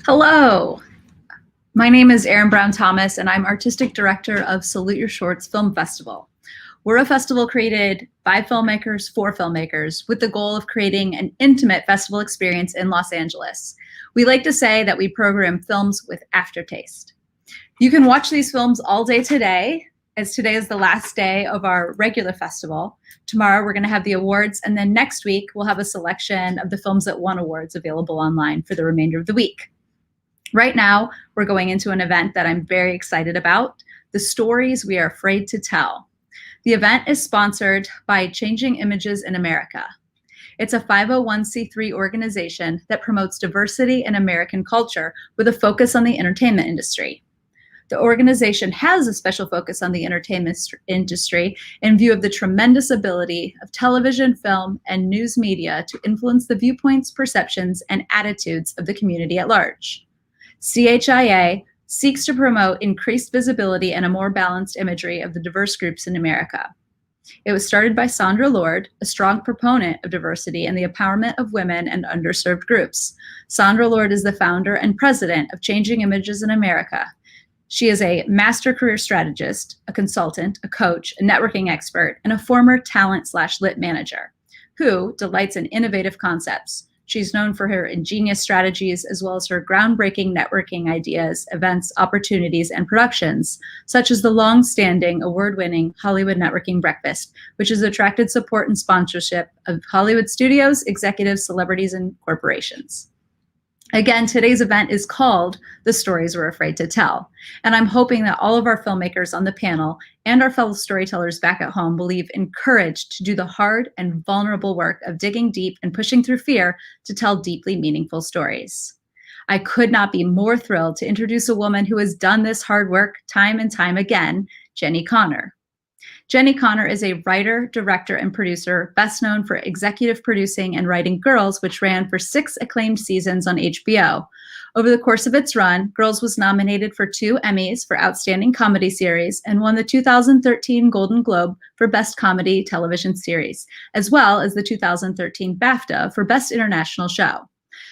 Hello, my name is Erin Brown Thomas, and I'm Artistic Director of Salute Your Shorts Film Festival. We're a festival created by filmmakers for filmmakers with the goal of creating an intimate festival experience in Los Angeles. We like to say that we program films with aftertaste. You can watch these films all day today, as today is the last day of our regular festival. Tomorrow we're going to have the awards, and then next week we'll have a selection of the films that won awards available online for the remainder of the week. Right now, we're going into an event that I'm very excited about, The Stories We Are Afraid to Tell. The event is sponsored by Changing Images in America. It's a 501c3 organization that promotes diversity in American culture with a focus on the entertainment industry. The organization has a special focus on the entertainment industry in view of the tremendous ability of television, film, and news media to influence the viewpoints, perceptions, and attitudes of the community at large. CHIA seeks to promote increased visibility and a more balanced imagery of the diverse groups in America. It was started by Sandra Lord, a strong proponent of diversity and the empowerment of women and underserved groups. Sandra Lord is the founder and president of Changing Images in America. She is a master career strategist, a consultant, a coach, a networking expert, and a former talent/lit manager who delights in innovative concepts. She's known for her ingenious strategies as well as her groundbreaking networking ideas, events, opportunities, and productions, such as the long-standing, award-winning Hollywood Networking Breakfast, which has attracted support and sponsorship of Hollywood studios, executives, celebrities, and corporations. Again, today's event is called The Stories We're Afraid to Tell, and I'm hoping that all of our filmmakers on the panel and our fellow storytellers back at home will leave encouraged to do the hard and vulnerable work of digging deep and pushing through fear to tell deeply meaningful stories. I could not be more thrilled to introduce a woman who has done this hard work time and time again, Jenni Konner. Jenni Konner is a writer, director, and producer, best known for executive producing and writing Girls, which ran for 6 acclaimed seasons on HBO. Over the course of its run, Girls was nominated for 2 Emmys for Outstanding Comedy Series and won the 2013 Golden Globe for Best Comedy Television Series, as well as the 2013 BAFTA for Best International Show.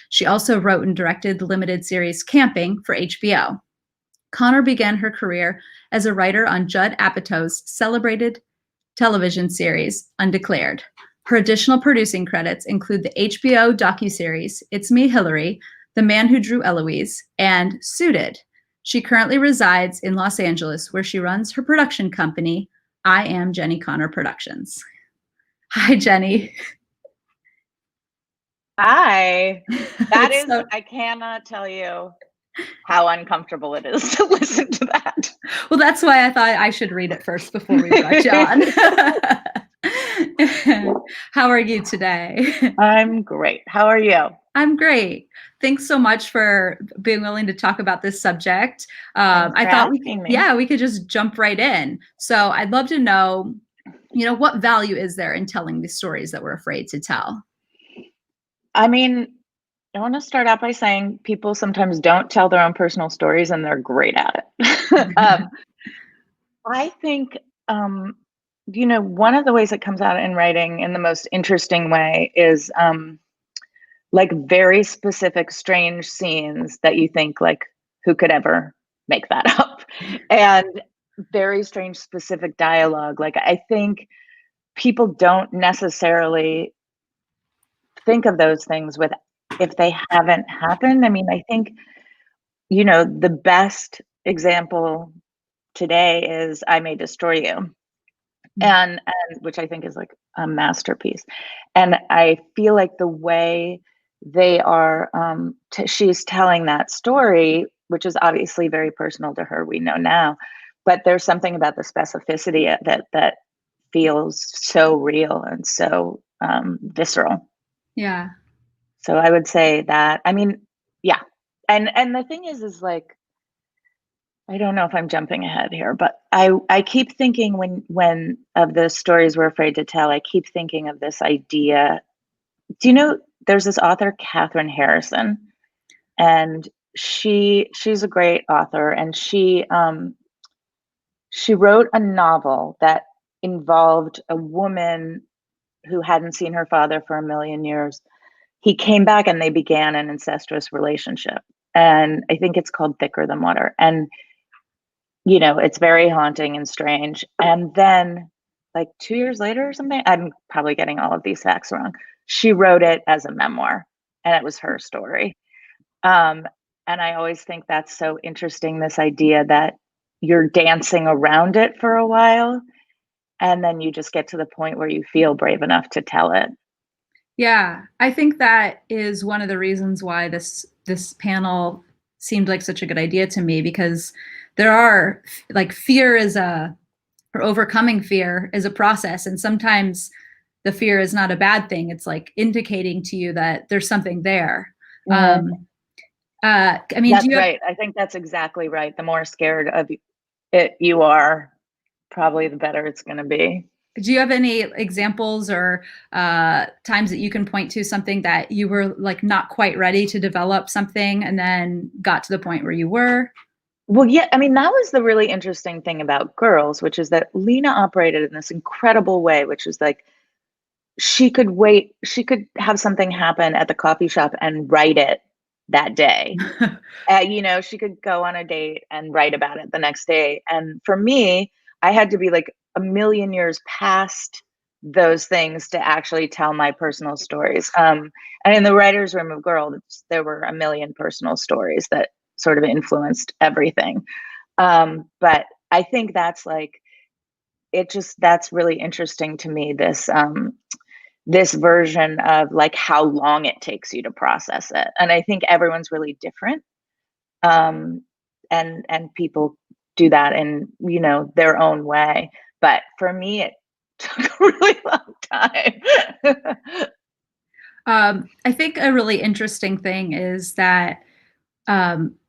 She also wrote and directed the limited series Camping for HBO. Konner began her career as a writer on Judd Apatow's celebrated television series, Undeclared. Her additional producing credits include the HBO docuseries It's Me, Hillary, The Man Who Drew Eloise, and Suited. She currently resides in Los Angeles, where she runs her production company, I Am Jenni Konner Productions. Hi, Jenni. Hi. That is, I cannot tell you how uncomfortable it is to listen to that. Well, that's why I thought I should read it first before we brought you on. How are you today? I'm great. How are you? I'm great. Thanks so much for being willing to talk about this subject. I thought we could just jump right in. So I'd love to know, what value is there in telling the stories that we're afraid to tell? I mean, I want to start out by saying people sometimes don't tell their own personal stories and they're great at it. I think, one of the ways it comes out in writing in the most interesting way is like very specific, strange scenes that you think like, who could ever make that up? And very strange, specific dialogue. Like, I think people don't necessarily think of those things if they haven't happened. I mean, I think, the best example today is I May Destroy You. And which I think is like a masterpiece. And I feel like the way they are, she's telling that story, which is obviously very personal to her, we know now, but there's something about the specificity of it that feels so real and so visceral. Yeah. So I would say that, I mean, yeah. And the thing is like, I don't know if I'm jumping ahead here, but I keep thinking when of the stories we're afraid to tell, I keep thinking of this idea. Do you know, there's this author, Catherine Harrison, and she's a great author, and she wrote a novel that involved a woman who hadn't seen her father for 1 million years. He came back and they began an incestuous relationship. and I think it's called Thicker Than Water. And it's very haunting and strange. And then, like 2 years later or something, I'm probably getting all of these facts wrong. She wrote it as a memoir, and it was her story. Um, and I always think that's so interesting, this idea that you're dancing around it for a while, and then you just get to the point where you feel brave enough to tell it. Yeah, I think that is one of the reasons why this panel seemed like such a good idea to me, because there are, like, fear is or overcoming fear is a process, and sometimes the fear is not a bad thing. It's like indicating to you that there's something there. I mean, That's right. I think that's exactly right. The more scared of it you are, probably the better it's going to be. do you have any examples or times that you can point to something that you were like not quite ready to develop something and then got to the point where you were? Well, yeah, I mean, that was the really interesting thing about Girls, which is that Lena operated in this incredible way, which is like she could have something happen at the coffee shop and write it that day. She could go on a date and write about it the next day. And for me, I had to be like a million years past those things to actually tell my personal stories. And in the writer's room of Girls, there were a million personal stories that sort of influenced everything. But I think that's that's really interesting to me, this version of like how long it takes you to process it. And I think everyone's really different. And people do that in, their own way. But for me, it took a really long time. I think a really interesting thing is that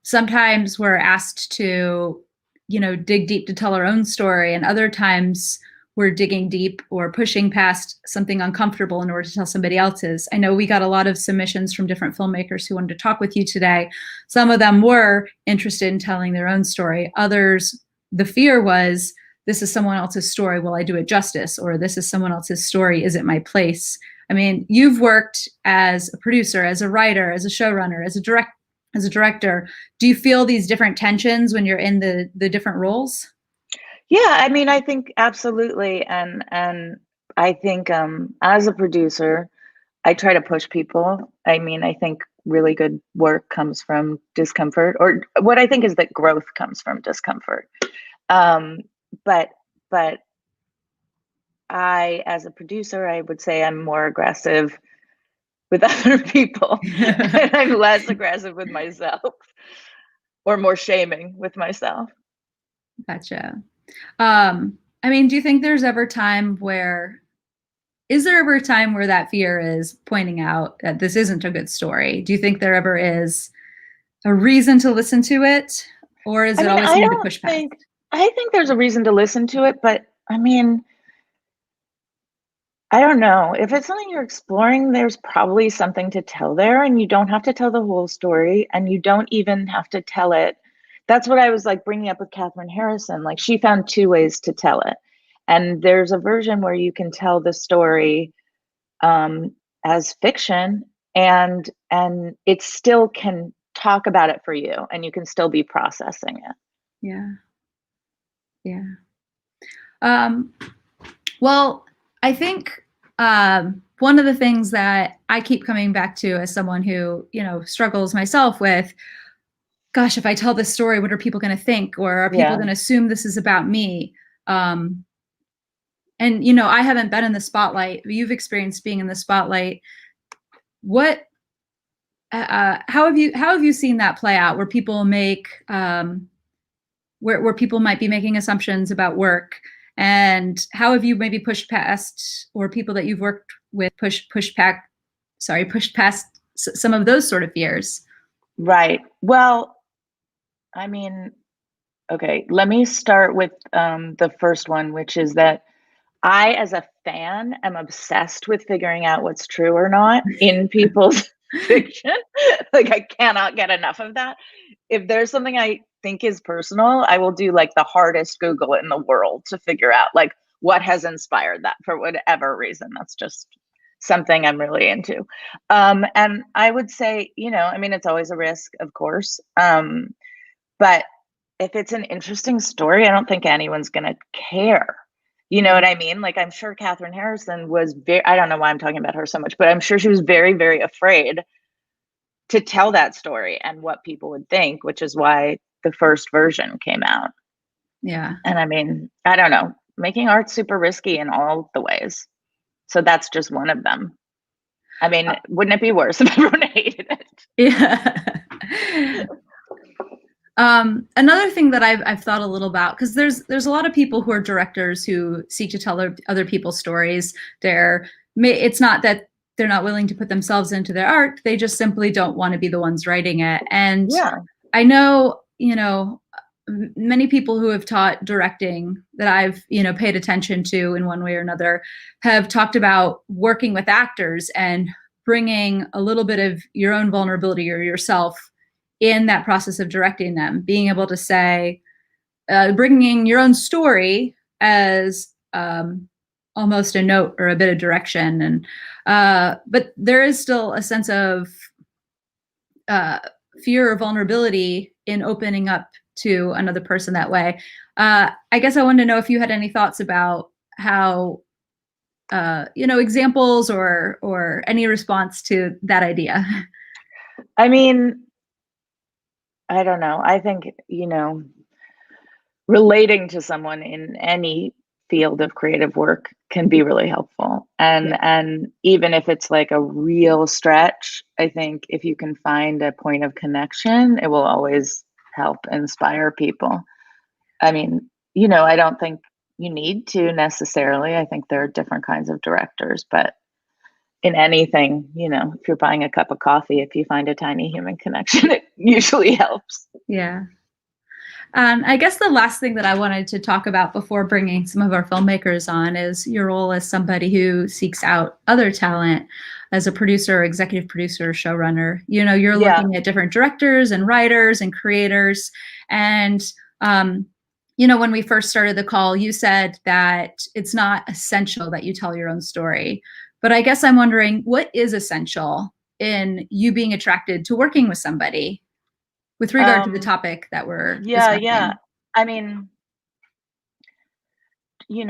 sometimes we're asked to, dig deep to tell our own story, and other times we're digging deep or pushing past something uncomfortable in order to tell somebody else's. I know we got a lot of submissions from different filmmakers who wanted to talk with you today. Some of them were interested in telling their own story. Others, the fear was, this is someone else's story, will I do it justice? Or this is someone else's story, is it my place? I mean, you've worked as a producer, as a writer, as a showrunner, as a director. Do you feel these different tensions when you're in the different roles? Yeah, I mean, I think absolutely. And I think as a producer, I try to push people. I mean, I think really good work comes from discomfort, or what I think is that growth comes from discomfort. But as a producer, I would say I'm more aggressive with other people and I'm less aggressive with myself, or more shaming with myself. Gotcha. I mean, do you think there's ever is there ever a time where that fear is pointing out that this isn't a good story? Do you think there ever is a reason to listen to it? Or is it always something to push past? I think there's a reason to listen to it, but I mean, I don't know. If it's something you're exploring, there's probably something to tell there, and you don't have to tell the whole story, and you don't even have to tell it. That's what I was like bringing up with Catherine Harrison. Like, she found 2 ways to tell it. And there's a version where you can tell the story as fiction, and it still can talk about it for you, and you can still be processing it. Yeah. Yeah. Well, I think one of the things that I keep coming back to as someone who, struggles myself with, gosh, if I tell this story, what are people going to think? Or are people going to assume this is about me? And, I haven't been in the spotlight. You've experienced being in the spotlight. How have you seen that play out, where people make, where people might be making assumptions about work? And how have you maybe pushed past, or people that you've worked with pushed past some of those sort of fears? Right. Well, I mean, okay, let me start with the first one, which is that I, as a fan, am obsessed with figuring out what's true or not in people's fiction. Like, I cannot get enough of that. If there's something I think is personal, I will do like the hardest Google in the world to figure out like what has inspired that for whatever reason. That's just something I'm really into. And I would say, I mean, it's always a risk, of course. But if it's an interesting story, I don't think anyone's gonna care. You know what I mean? Like, I'm sure Catherine Harrison was I don't know why I'm talking about her so much, but I'm sure she was very, very afraid to tell that story and what people would think, which is why the first version came out. Yeah. And I mean, I don't know, making art's super risky in all the ways. So that's just one of them. I mean, wouldn't it be worse if everyone hated it? Yeah. Another thing that I've thought a little about, because there's a lot of people who are directors who seek to tell other people's stories. It's not that they're not willing to put themselves into their art. They just simply don't want to be the ones writing it. And Yeah. I know, many people who have taught directing that I've, paid attention to in one way or another have talked about working with actors and bringing a little bit of your own vulnerability or yourself in that process of directing them, being able to say, bringing your own story as almost a note or a bit of direction. And but there is still a sense of fear or vulnerability in opening up to another person that way. I guess I wanted to know if you had any thoughts about how, examples or any response to that idea. I mean, I don't know. I think, relating to someone in any field of creative work can be really helpful. And even if it's like a real stretch, I think if you can find a point of connection, it will always help inspire people. I mean, I don't think you need to necessarily. I think there are different kinds of directors, but in anything, if you're buying a cup of coffee, if you find a tiny human connection, it usually helps. Yeah. I guess the last thing that I wanted to talk about before bringing some of our filmmakers on is your role as somebody who seeks out other talent as a producer, executive producer, showrunner. You're looking at different directors and writers and creators. And, when we first started the call, you said that it's not essential that you tell your own story. But I guess I'm wondering, what is essential in you being attracted to working with somebody with regard to the topic that we're discussing? Yeah. I mean, you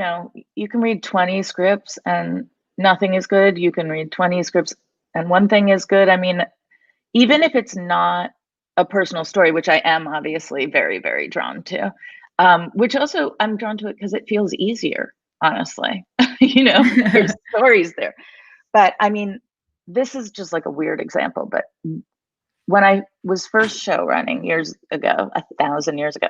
can read 20 scripts and nothing is good. You can read 20 scripts and one thing is good. I mean, even if it's not a personal story, which I am obviously very, very drawn to, which also I'm drawn to it because it feels easier, honestly. There's stories there. But I mean, this is just like a weird example, but when I was first show running years ago, 1,000 years ago,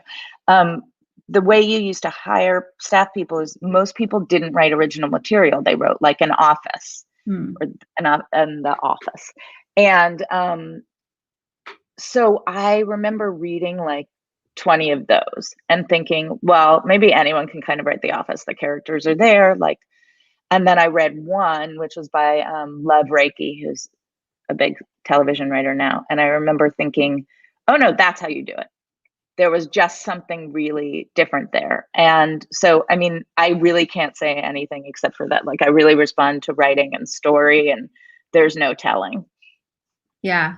the way you used to hire staff people is most people didn't write original material. They wrote like an office or the office. And so I remember reading like 20 of those and thinking, well, maybe anyone can kind of write the office. The characters are there. And then I read one, which was by Lev Reiki, who's a big television writer now. And I remember thinking, oh no, that's how you do it. There was just something really different there. And so, I mean, I really can't say anything except for that. Like, I really respond to writing and story, and there's no telling. Yeah.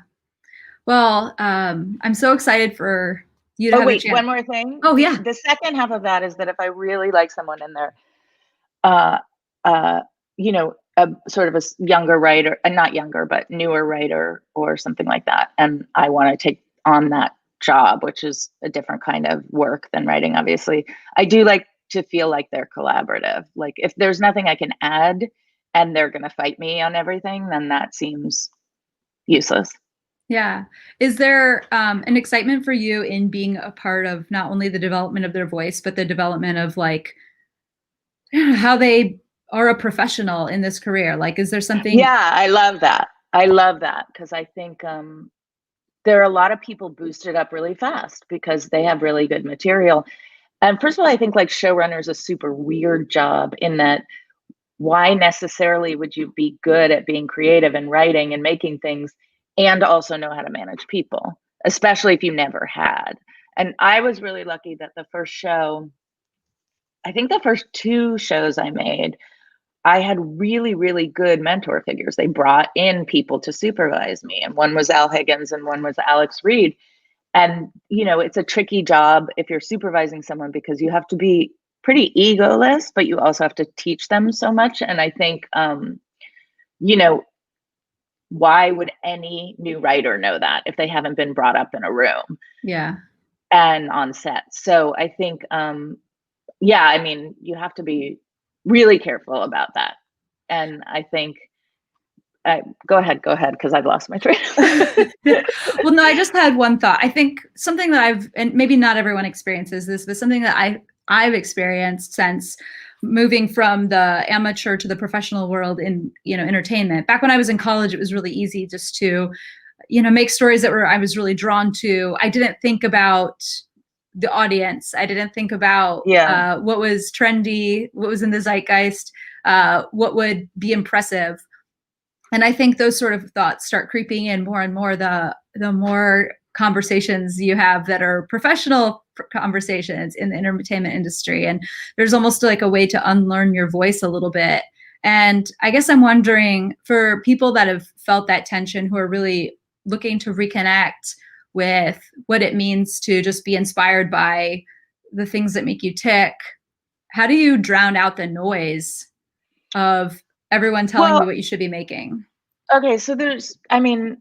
Well, I'm so excited for you to have a chance. One more thing. Oh, yeah. The second half of that is that if I really like someone in there, a sort of a younger writer, not younger, but newer writer or something like that. And I want to take on that job, which is a different kind of work than writing, obviously. I do like to feel like they're collaborative. Like if there's nothing I can add and they're going to fight me on everything, then that seems useless. Yeah. Is there an excitement for you in being a part of not only the development of their voice, but the development of like how they are a professional in this career? Like, is there something? Yeah, I love that. I love that because I think there are a lot of people boosted up really fast because they have really good material. And first of all, I think like showrunner is a super weird job in that why necessarily would you be good at being creative and writing and making things and also know how to manage people, especially if you never had. And I was really lucky that the first show, I think the first 2 shows I made I had really, really good mentor figures. They brought in people to supervise me, and one was Al Higgins and one was Alex Reed. And, you know, it's a tricky job if you're supervising someone because you have to be pretty egoless, but you also have to teach them so much. And I think, you know, why would any new writer know that if they haven't been brought up in a room Yeah. and on set? So I think, yeah, I mean, you have to be really careful about that. And I think, go ahead, because I've lost my train. Well, no, I just had one thought. I think something that I've, and maybe not everyone experiences this, but something that I've experienced since moving from the amateur to the professional world in, you know, entertainment. Back when I was in college, it was really easy just to, you know, make stories that I was really drawn to. I didn't think about the audience. I didn't think about what was trendy, what was in the zeitgeist, what would be impressive. And I think those sort of thoughts start creeping in more and more the more conversations you have that are professional conversations in the entertainment industry. And there's almost like a way to unlearn your voice a little bit. And I guess I'm wondering, for people that have felt that tension, who are really looking to reconnect with what it means to just be inspired by the things that make you tick, how do you drown out the noise of everyone telling you what you should be making? Okay, so there's, I mean,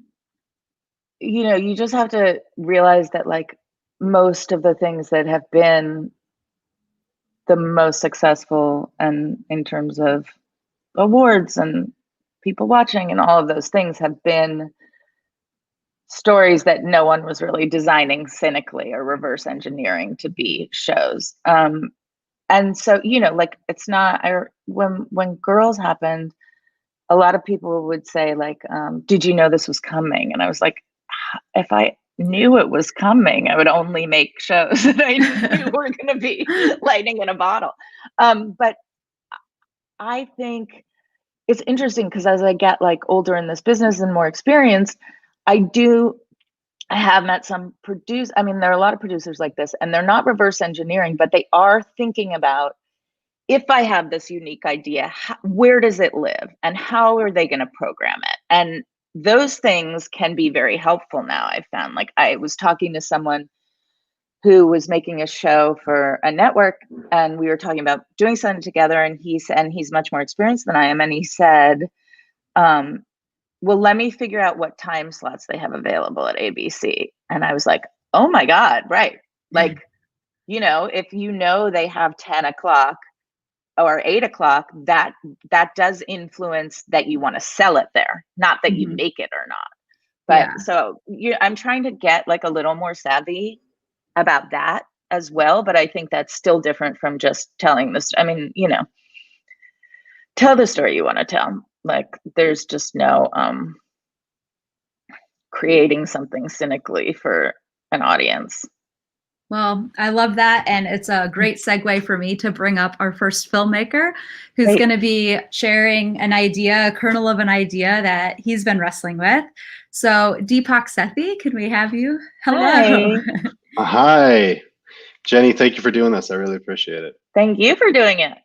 you know, you just have to realize that like most of the things that have been the most successful and in terms of awards and people watching and all of those things have been stories that no one was really designing cynically or reverse engineering to be shows. And so, you know, like it's not, when Girls happened, a lot of people would say like, did you know this was coming? And I was like, if I knew it was coming, I would only make shows that I knew were going to be lightning in a bottle. But I think it's interesting because as I get like older in this business and more experience, I have met some I mean, there are a lot of producers like this, and they're not reverse engineering, but they are thinking about, if I have this unique idea, where does it live and how are they going to program it? And those things can be very helpful now, I've found. Like I was talking to someone who was making a show for a network, and we were talking about doing something together, and he's much more experienced than I am, and he said, well, let me figure out what time slots they have available at ABC. And I was like, oh my God, right. Like, you know, if you know they have 10 o'clock or 8 o'clock, that does influence that you want to sell it there, not that you make it or not. But so I'm trying to get like a little more savvy about that as well. But I think that's still different from just telling this. I mean, you know, tell the story you want to tell. Like there's just no creating something cynically for an audience. Well, I love that. And it's a great segue for me to bring up our first filmmaker who's going to be sharing an idea, a kernel of an idea that he's been wrestling with. So Deepak Sethi, can we have you? Hello. Hi. Jenny, thank you for doing this. I really appreciate it. Thank you for doing it.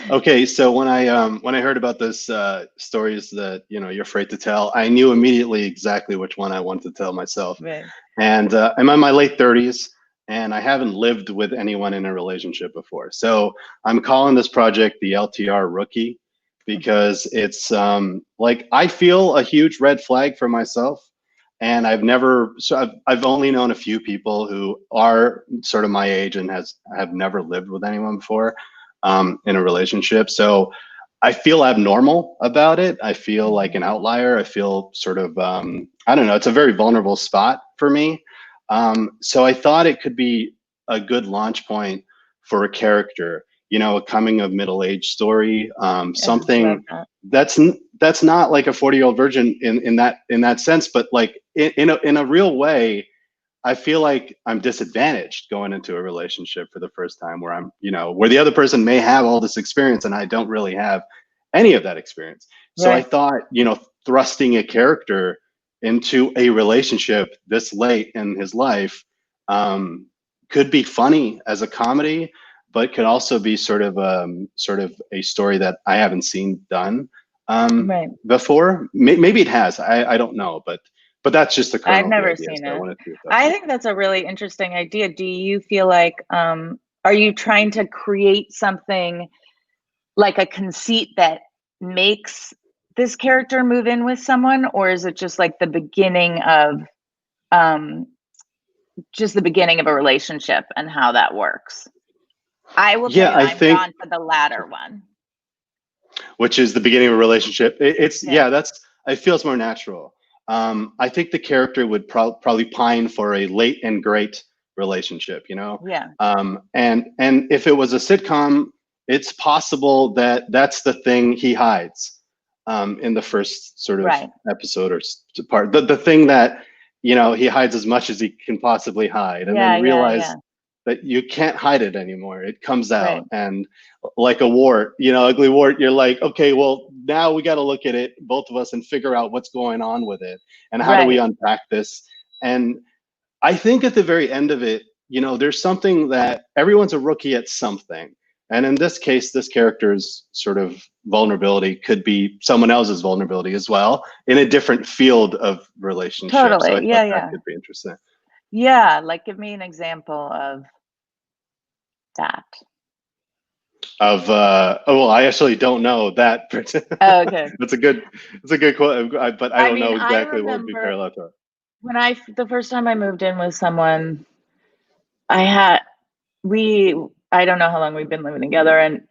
Okay, so when I heard about this stories that you're afraid to tell, I knew immediately exactly which one I wanted to tell myself. Right. And I'm in my late 30s, and I haven't lived with anyone in a relationship before. So I'm calling this project the LTR Rookie because it's like I feel a huge red flag for myself. And I've only known a few people who are sort of my age and have never lived with anyone before. In a relationship. So I feel abnormal about it. I feel like an outlier. I feel sort of, I don't know, it's a very vulnerable spot for me. So I thought it could be a good launch point for a character, a coming of middle-age story, something that's not like a 40-year-old virgin in that sense, but like in a real way. I feel like I'm disadvantaged going into a relationship for the first time where where the other person may have all this experience and I don't really have any of that experience. So I thought, thrusting a character into a relationship this late in his life could be funny as a comedy, but could also be sort of a story that I haven't seen done Right. before. Maybe it has. I don't know, but that's just the kernel I've of the never idea. seen So I it. wanted to. I think that's a really interesting idea. Do you feel like, are you trying to create something like a conceit that makes this character move in with someone, or is it just like the beginning of a relationship and how that works? I will tell you, I I'm think, drawn to the latter one. which is the beginning of a relationship. It's Yeah. it feels more natural. I think the character would probably pine for a late and great relationship, you know? Yeah. And if it was a sitcom, it's possible that that's the thing he hides in the first sort of Right. episode or part. The thing that, you know, he hides as much as he can possibly hide, and then realize that you can't hide it anymore. It comes out. Right. And like a wart, you know, ugly wart, you're like, okay, well, now we got to look at it, both of us, and figure out what's going on with it and how do we unpack this. And I think at the very end of it, you know, there's something that everyone's a rookie at something. And in this case, this character's sort of vulnerability could be someone else's vulnerability as well, in a different field of relationship. Totally. So I thought that could be interesting. Yeah, like give me an example of that. Of well, I actually don't know that. Oh, okay. It's a good quote, but I don't know exactly what would be remember parallel to it. when the first time I moved in with someone, I don't know how long we've been living together, and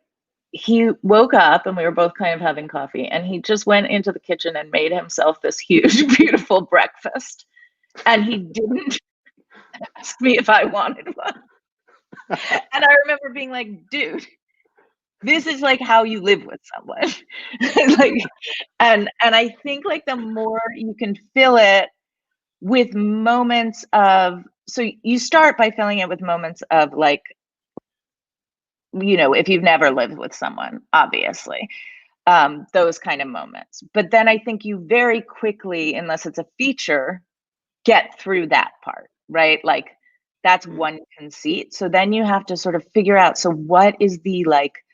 he woke up and we were both kind of having coffee, and he just went into the kitchen and made himself this huge, beautiful breakfast. And he didn't ask me if I wanted one. And I remember being like, dude, this is like how you live with someone. Like, and I think like the more you can fill it with moments of, so you start by filling it with moments of like, you know, if you've never lived with someone, obviously, those kind of moments. But then I think you very quickly, unless it's a feature, get through that part, right? Like that's one conceit. So then you have to sort of figure out, so what is the like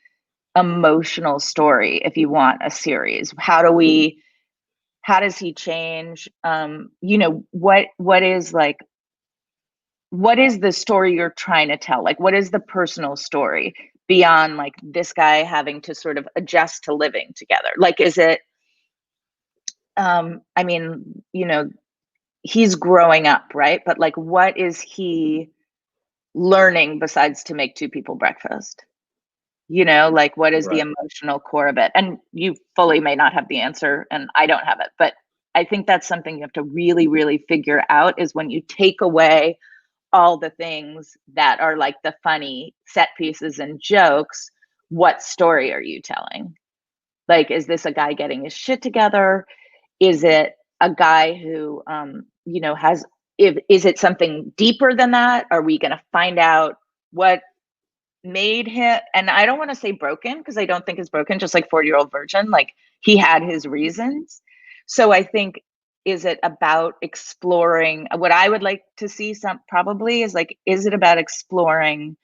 emotional story if you want a series? How does he change? You know, what is the story you're trying to tell? Like, what is the personal story beyond like this guy having to sort of adjust to living together? Like, is it, I mean, you know, he's growing up, right? But like, what is he learning besides to make two people breakfast? You know, like what is the emotional core of it? And you fully may not have the answer, and I don't have it, but I think that's something you have to really, really figure out, is when you take away all the things that are like the funny set pieces and jokes, what story are you telling? Like, is this a guy getting his shit together? Is it a guy who, you know, is it something deeper than that? Are we going to find out what made him, and I don't want to say broken, because I don't think it's broken, just like 40-year-old virgin, like he had his reasons. So I think, is it about exploring what I would like to see probably is like, is it about exploring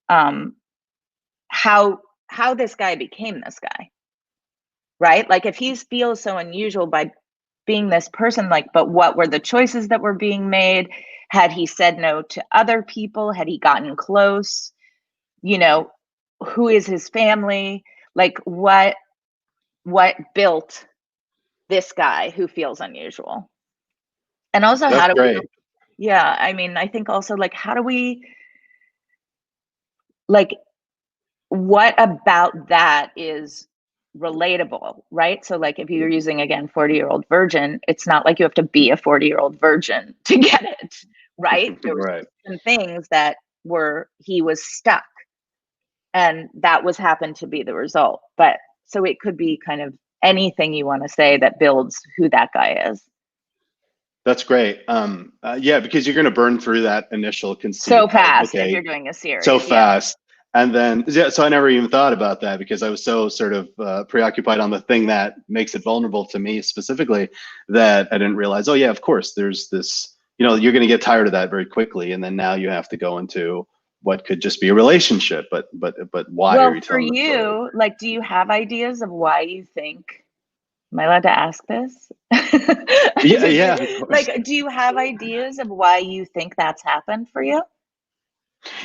how this guy became this guy, right? Like if he feels so unusual by being this person, like, but what were the choices that were being made? Had he said no to other people? Had he gotten close? You know, who is his family? Like what built this guy who feels unusual? And also, That's how do great. yeah, I mean, I think also like, how do we, like, what about that is relatable, right? So like if you're using, again, 40-year-old virgin, it's not like you have to be a 40-year-old virgin to get it, right? There were some things that he was stuck, and that happened to be the result. But so it could be kind of anything you want to say that builds who that guy is. That's great. Yeah, because you're going to burn through that initial conceit so fast okay, if you're doing a series. So fast. And then, yeah, so I never even thought about that, because I was so sort of preoccupied on the thing that makes it vulnerable to me specifically, that I didn't realize, oh yeah, of course, there's this, you know, you're going to get tired of that very quickly. And then now you have to go into what could just be a relationship, but why are Well, you for telling the story? you, like, do you have ideas of why you think? Am I allowed to ask this? Yeah, of course. Like, do you have ideas of why you think that's happened for you?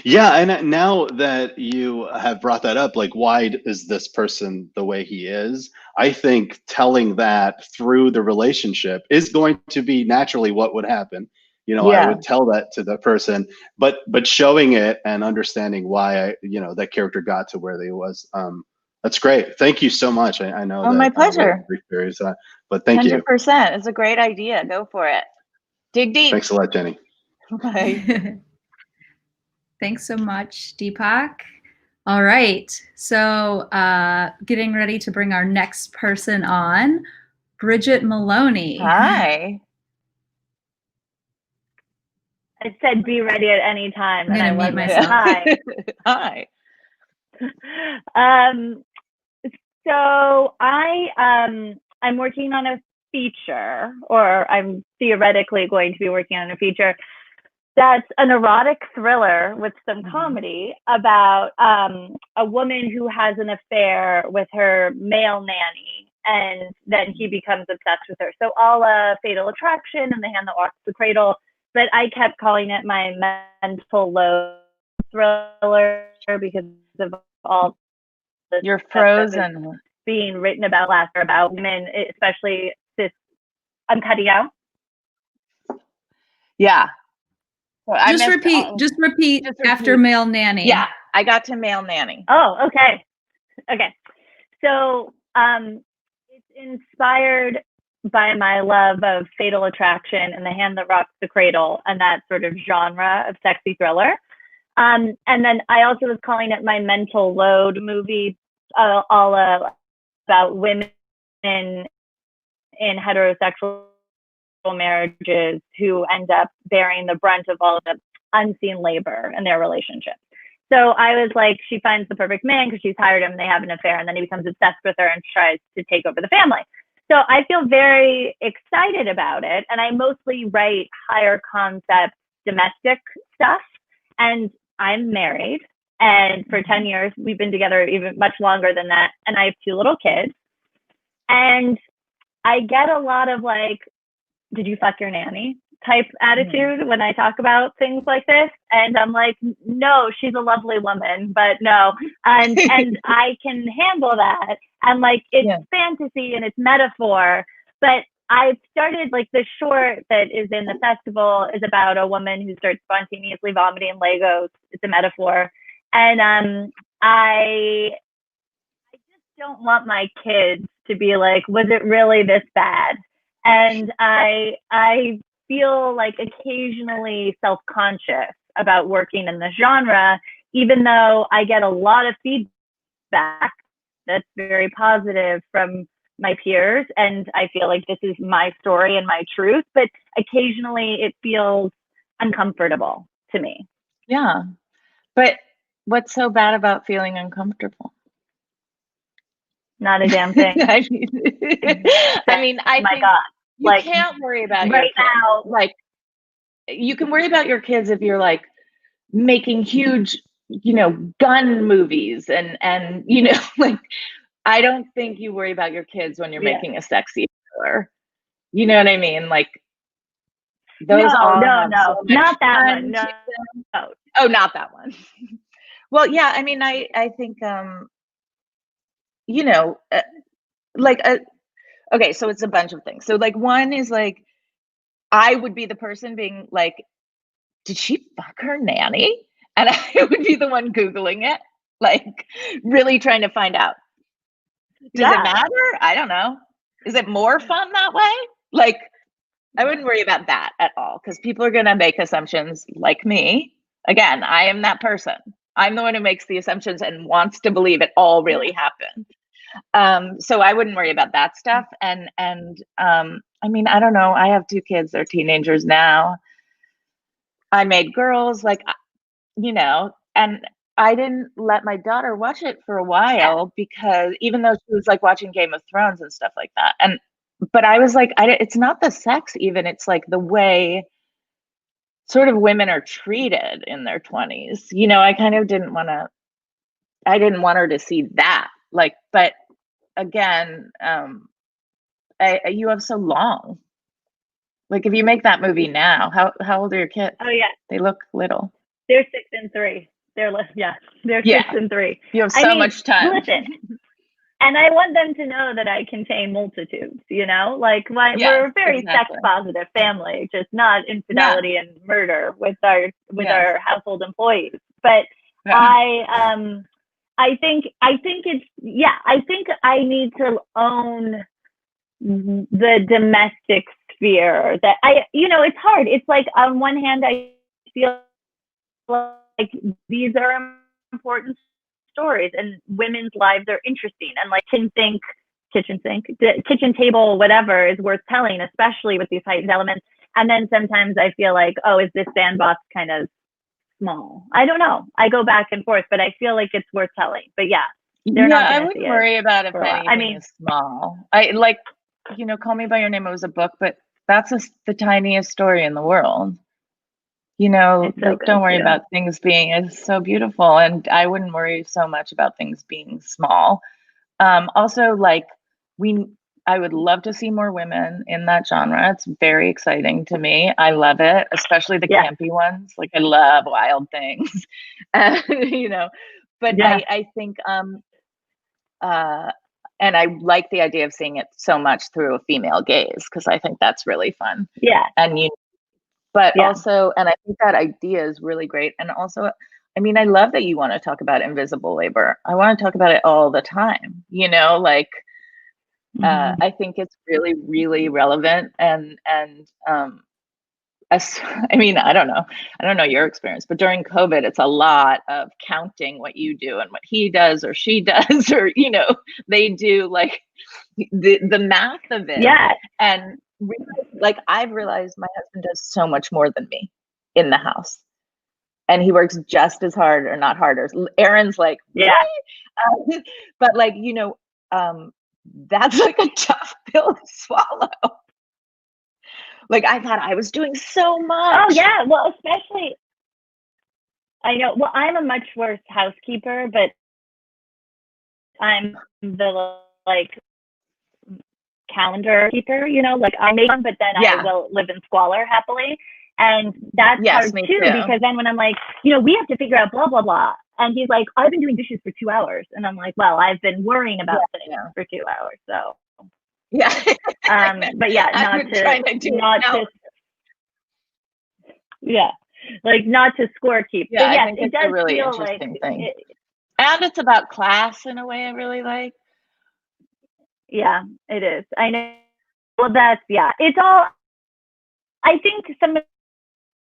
Yeah, and now that you have brought that up, like, why is this person the way he is? I think telling that through the relationship is going to be naturally what would happen. You know, I Yeah. would tell that to the person, but showing it and understanding why that character got to where they was. That's great. Thank you so much. I know Oh, my that we're pleasure. very curious, but thank you. 100%. It's a great idea. Go for it. Dig deep. Thanks a lot, Jenny. Bye. Thanks so much, Deepak. All right, so getting ready to bring our next person on, Bridget Maloney. Hi. It said be ready at any time, I'm and I gonna mute wasn't. myself. Hi. Hi. So I'm working on a feature, or I'm theoretically going to be working on a feature that's an erotic thriller with some comedy about a woman who has an affair with her male nanny, and then he becomes obsessed with her. So all Fatal Attraction and The Hand That Walks the Cradle, but I kept calling it my mental load thriller because of all the You're stuff that was frozen. being written about last year about women, especially this. I'm cutting out. Yeah. So Just repeat after male nanny. Yeah, I got to male nanny. Oh, okay. Okay. So it's inspired by my love of Fatal Attraction and The Hand That Rocks the Cradle and that sort of genre of sexy thriller. And then I also was calling it my mental load movie, all about women in heterosexual marriages who end up bearing the brunt of all of the unseen labor in their relationships. So I was like, she finds the perfect man because she's hired him, they have an affair, and then he becomes obsessed with her and tries to take over the family. So I feel very excited about it. And I mostly write higher concept domestic stuff. And I'm married. And for 10 years, we've been together even much longer than that. And I have 2 little kids. And I get a lot of like, did you fuck your nanny type attitude when I talk about things like this. And I'm like, no, she's a lovely woman, but no. And I can handle that. And like, it's fantasy and it's metaphor. But I've started, like, the short that is in the festival is about a woman who starts spontaneously vomiting Legos. It's a metaphor. And I just don't want my kids to be like, was it really this bad? And I feel like occasionally self-conscious about working in the genre, even though I get a lot of feedback that's very positive from my peers. And I feel like this is my story and my truth, but occasionally it feels uncomfortable to me. Yeah. But what's so bad about feeling uncomfortable? Not a damn thing. I mean, I my think God. you Like, can't worry about right your kids. now. Like, you can worry about your kids if you're like making huge, gun movies and like, I don't think you worry about your kids when you're making a sexy thriller. You know what I mean? Like, those no, all have so much not that fun one. No. Oh, not that one. Well, yeah, I mean, I think, okay, so it's a bunch of things. So like, one is like, I would be the person being like, did she fuck her nanny? And I would be the one Googling it, like really trying to find out. Does it matter? I don't know. Is it more fun that way? Like, I wouldn't worry about that at all because people are going to make assumptions like me. Again, I am that person. I'm the one who makes the assumptions and wants to believe it all really happened. So I wouldn't worry about that stuff. And I mean, I don't know. I have 2 kids. They're teenagers now. I made girls, like, and I didn't let my daughter watch it for a while because even though she was like watching Game of Thrones and stuff like that. But I was like, it's not the sex even. It's like the way sort of women are treated in their 20s. You know, I kind of didn't want her to see that. Like, but again, you have so long. Like, if you make that movie now, how old are your kids? Oh yeah, They look little. they're 6 and 3. They're 6 and 3. You have so much time. Listen, and I want them to know that I contain multitudes. You know, like we're a very sex positive family, just not infidelity and murder with our household employees. But I think it's I think I need to own the domestic sphere that it's hard. It's like, on one hand, I feel like these are important stories and women's lives are interesting, and like kitchen table, whatever is worth telling, especially with these heightened elements. And then sometimes I feel like, oh, is this sandbox kind of small? I don't know. I go back and forth, but I feel like it's worth telling. But yeah, I wouldn't worry about if anything is small. I like, Call Me by Your Name. It was a book, but that's the tiniest story in the world. Don't worry about things being, it's so beautiful. And I wouldn't worry so much about things being small. Also, like, I would love to see more women in that genre. It's very exciting to me. I love it, especially the campy ones. Like, I love wild things, but I think, and I like the idea of seeing it so much through a female gaze, because I think that's really fun. Yeah. And also, and I think that idea is really great. And also, I mean, I love that you want to talk about invisible labor. I want to talk about it all the time, I think it's really, really relevant. And I mean, I don't know your experience, but during COVID, it's a lot of counting what you do and what he does or she does, or, they do, like, the math of it. Yeah. And like, I've realized my husband does so much more than me in the house, and he works just as hard, or not harder. Aaron's like, really? But like, that's like a tough pill to swallow. Like, I thought I was doing so much. Oh yeah, well, especially, I know. Well, I'm a much worse housekeeper, but I'm the like calendar keeper. Like, I make them, but then I will live in squalor happily, and that's hard too. Because then when I'm like, we have to figure out blah blah blah, and he's like, I've been doing dishes for 2 hours, and I'm like, well, I've been worrying about things for 2 hours, so. Yeah. But yeah, not to score keep. Yeah, yes, I think it's a really interesting thing. And it's about class in a way I really like. Yeah, it is. I know. Well, it's all, I think some of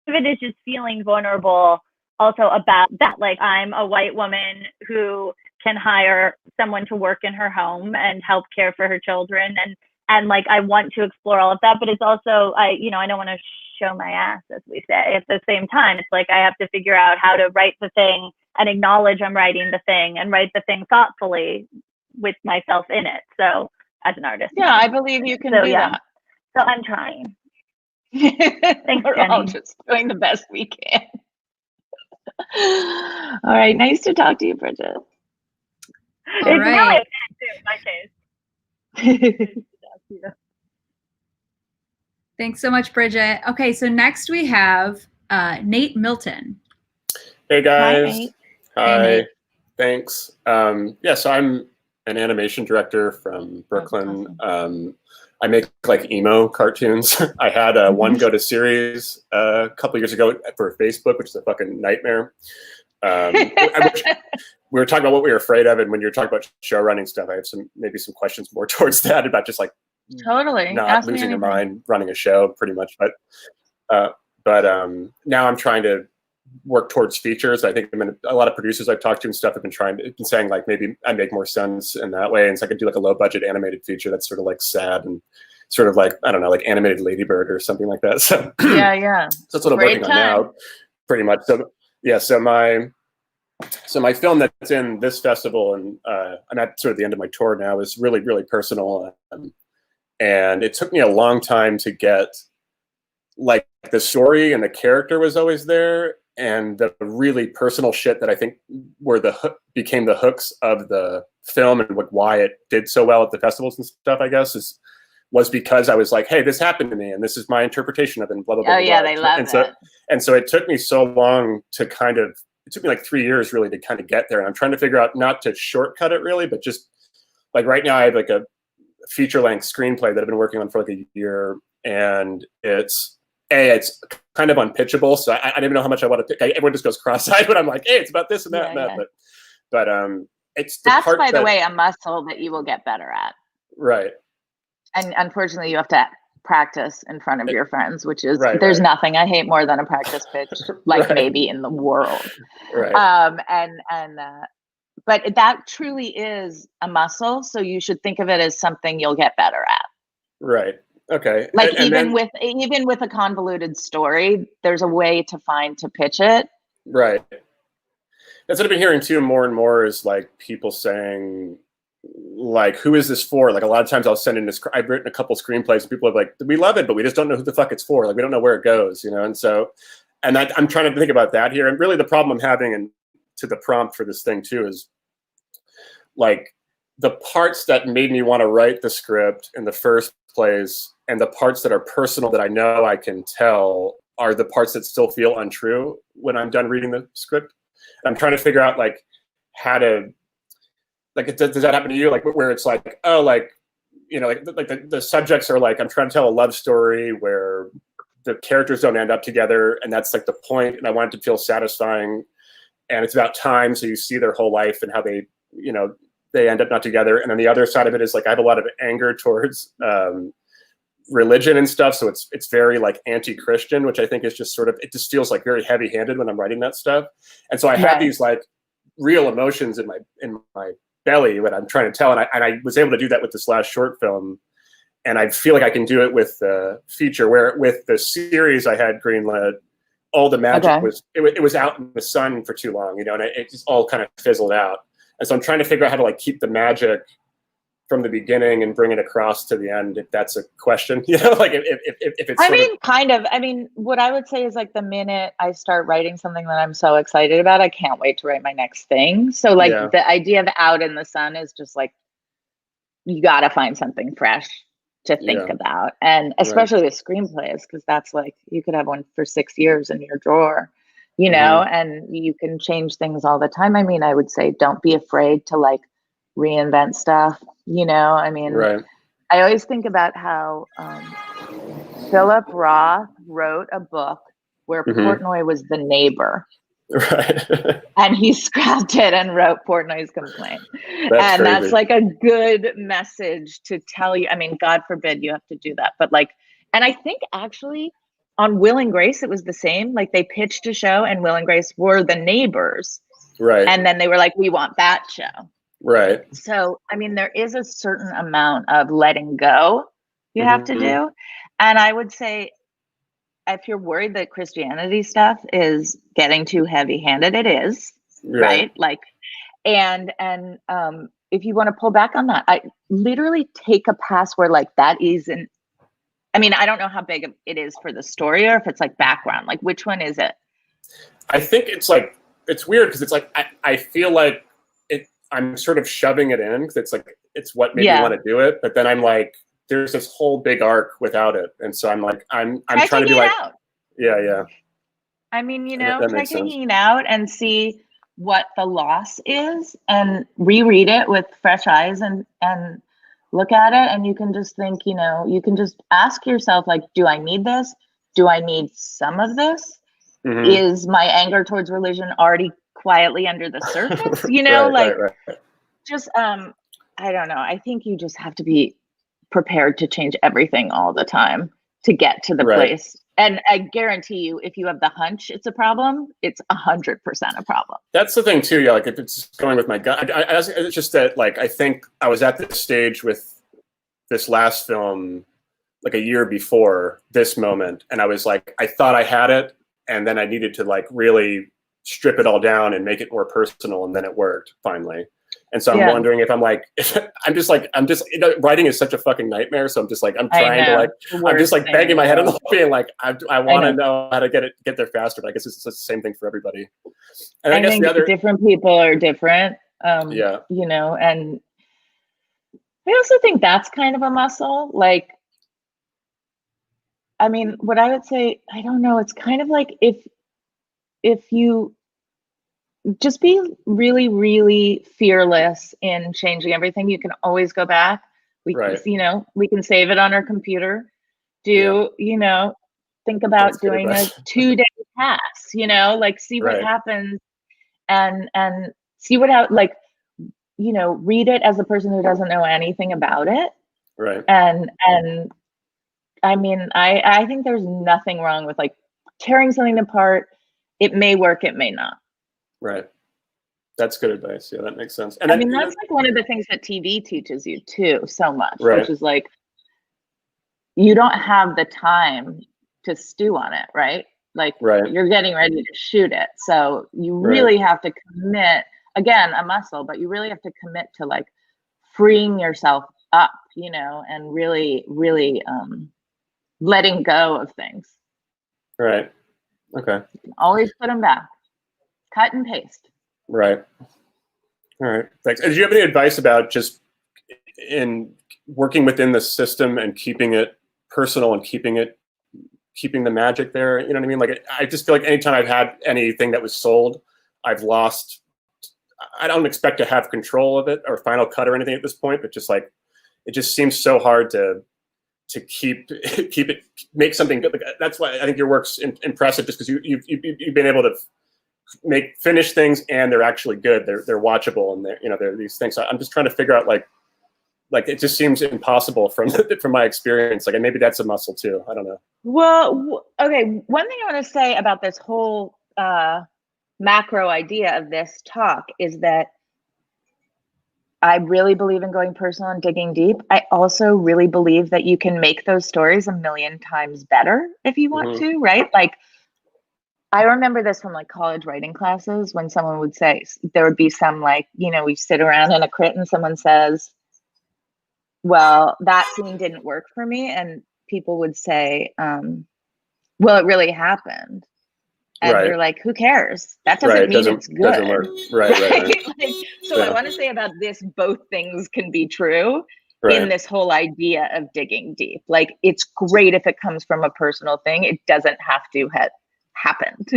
it is just feeling vulnerable also about that. Like, I'm a white woman who can hire someone to work in her home and help care for her children, and like, I want to explore all of that, but it's also, I don't want to show my ass, as we say. At the same time, it's like, I have to figure out how to write the thing and acknowledge I'm writing the thing, and write the thing thoughtfully with myself in it. So, as an artist, I believe you can do that. So I'm trying. Thanks, We're Jenni. all just doing the best we can. All right, nice to talk to you, Bridget. All right. My case. Thanks so much, Bridget. Okay, so next we have Nate Milton. Hey guys. Hi. Hey, Thanks. So I'm an animation director from Brooklyn. Awesome. I make like emo cartoons. I had one go to series a couple years ago for Facebook, which is a fucking nightmare. We were talking about what we were afraid of, and when you're talking about show running stuff, I have maybe some questions more towards that, about just like totally not losing your mind running a show, pretty much. But now I'm trying to work towards features. I think a lot of producers I've talked to and stuff have been saying like, maybe I make more sense in that way, and so I could do like a low budget animated feature that's sort of like sad and sort of like, I don't know, like animated Ladybird or something like that. So yeah. So that's what I'm working on now, pretty much. So my film that's in this festival, and I'm at sort of the end of my tour now, is really, really personal. And it took me a long time to get like the story and the character was always there, and the really personal shit that I think became the hooks of the film and why it did so well at the festivals and stuff, I guess, was because I was like, hey, this happened to me, and this is my interpretation of it, and blah, blah, blah. Oh, yeah, blah. they love it. And so it took me so long to it took me like 3 years really to kind of get there. And I'm trying to figure out not to shortcut it really, but just like right now I have like a feature-length screenplay that I've been working on for like a year, and it's kind of unpitchable. So I don't even know how much I want to pick. Everyone just goes cross-eyed when I'm like, hey, it's about this and that and that. But it's the that's, part by the way, a muscle that you will get better at. Right. And unfortunately, you have to practice in front of your friends, which is, right, there's nothing I hate more than a practice pitch, like maybe in the world. Right. But that truly is a muscle. So you should think of it as something you'll get better at. Right. Okay. Like even with a convoluted story, there's a way to pitch it. Right. That's what I've been hearing too, more and more, is like people saying, like, who is this for? Like a lot of times I'll send in this, I've written a couple screenplays and people are like, we love it, but we just don't know who the fuck it's for. Like, we don't know where it goes, you know? And so, I'm trying to think about that here. And really the problem I'm having, and to the prompt for this thing too, is like the parts that made me want to write the script in the first place, and the parts that are personal that I know I can tell, are the parts that still feel untrue when I'm done reading the script. I'm trying to figure out like how to, like, does that happen to you? Like where it's like, oh, like, you know, like the subjects are like, I'm trying to tell a love story where the characters don't end up together, and that's like the point, and I want it to feel satisfying, and it's about time, so you see their whole life and how they, you know, they end up not together. And then the other side of it is like, I have a lot of anger towards religion and stuff, so it's very like anti-Christian, which I think is just sort of, it just feels like very heavy-handed when I'm writing that stuff. And so I have these like real emotions in my belly when I'm trying to tell, and I was able to do that with this last short film, and I feel like I can do it with the feature, where with the series I had greenlit, all the magic was out in the sun for too long, you know, and it just all kind of fizzled out. And so I'm trying to figure out how to like keep the magic from the beginning and bring it across to the end, if that's a question, you know, like if it's I mean, what I would say is like the minute I start writing something that I'm so excited about, I can't wait to write my next thing. So like the idea of out in the sun is just like, you got to find something fresh to think about. And especially with screenplays, because that's like, you could have one for 6 years in your drawer, you know, and you can change things all the time. I mean, I would say, don't be afraid to like reinvent stuff, you know. I mean, I always think about how Philip Roth wrote a book where Portnoy was the neighbor, and he scrapped it and wrote Portnoy's Complaint. That's like a good message to tell you. I mean, God forbid you have to do that, but like, and I think actually on Will and Grace it was the same. Like they pitched a show and Will and Grace were the neighbors, and then they were like, we want that show. So, I mean, there is a certain amount of letting go you have to do. And I would say, if you're worried that Christianity stuff is getting too heavy-handed, it is, right? Like, and if you want to pull back on that, I literally take a pass where like that isn't, I mean, I don't know how big it is for the story, or if it's like background, like which one is it? I think it's like, it's weird because it's like, I feel like I'm sort of shoving it in because it's like, it's what made me want to do it. But then I'm like, there's this whole big arc without it. And so I'm like, I'm trying to be like, I mean, you know, try taking it out and see what the loss is and reread it with fresh eyes and look at it. And you can just think, you know, you can just ask yourself, like, do I need this? Do I need some of this? Is my anger towards religion already quietly under the surface? You know, just, I don't know. I think you just have to be prepared to change everything all the time to get to the place. And I guarantee you, if you have the hunch it's a problem, it's 100% a problem. That's the thing too. Yeah, like if it's going with my gut, it's just that like I think I was at this stage with this last film like a year before this moment, and I was like, I thought I had it, and then I needed to like really strip it all down and make it more personal, and then it worked finally. And so I'm wondering if I'm like, writing is such a fucking nightmare. So I'm just like, I'm trying to like, I'm just like banging my head on the wall, being like, I want to know how to get there faster. But I guess it's the same thing for everybody. And I guess think different people are different. You know, and I also think that's kind of a muscle. Like, I mean, what I would say, I don't know, it's kind of like if you just be really, really fearless in changing everything, you can always go back. You know, we can save it on our computer. You know, think about doing a 2-day pass, you know, like see what happens and see like, you know, read it as a person who doesn't know anything about it. Right. And I mean, I think there's nothing wrong with like tearing something apart. It may work, it may not. Right. That's good advice. Yeah, that makes sense. And I mean, that's like one of the things that TV teaches you too, so much, which is like, you don't have the time to stew on it, right? Like you're getting ready to shoot it. So you really have to commit, again, a muscle, but you really have to commit to like freeing yourself up, you know, and really, really letting go of things. Right. Okay. You can always put them back. Cut and paste. Right. All right. Thanks. And do you have any advice about just in working within the system and keeping it personal and keeping the magic there? You know what I mean? Like, I just feel like anytime I've had anything that was sold, I've lost. I don't expect to have control of it or final cut or anything at this point, but just like, it just seems so hard to keep it, make something good. Like, that's why I think your work's impressive, just because you've been able to finish things and they're actually good. They're watchable and they're these things. So I'm just trying to figure out like it just seems impossible from my experience. Like, and maybe that's a muscle too. I don't know. Well, okay. One thing I want to say about this whole macro idea of this talk is that I really believe in going personal and digging deep. I also really believe that you can make those stories a million times better if you want to, right? Like, I remember this from like college writing classes when someone would say, there would be some like, you know, we sit around in a crit and someone says, well, that scene didn't work for me. And people would say, well, it really happened. And you're like, who cares? That doesn't mean it's good. Doesn't work. Right. Like, so I want to say about this, both things can be true in this whole idea of digging deep. Like, it's great if it comes from a personal thing. It doesn't have to have happened.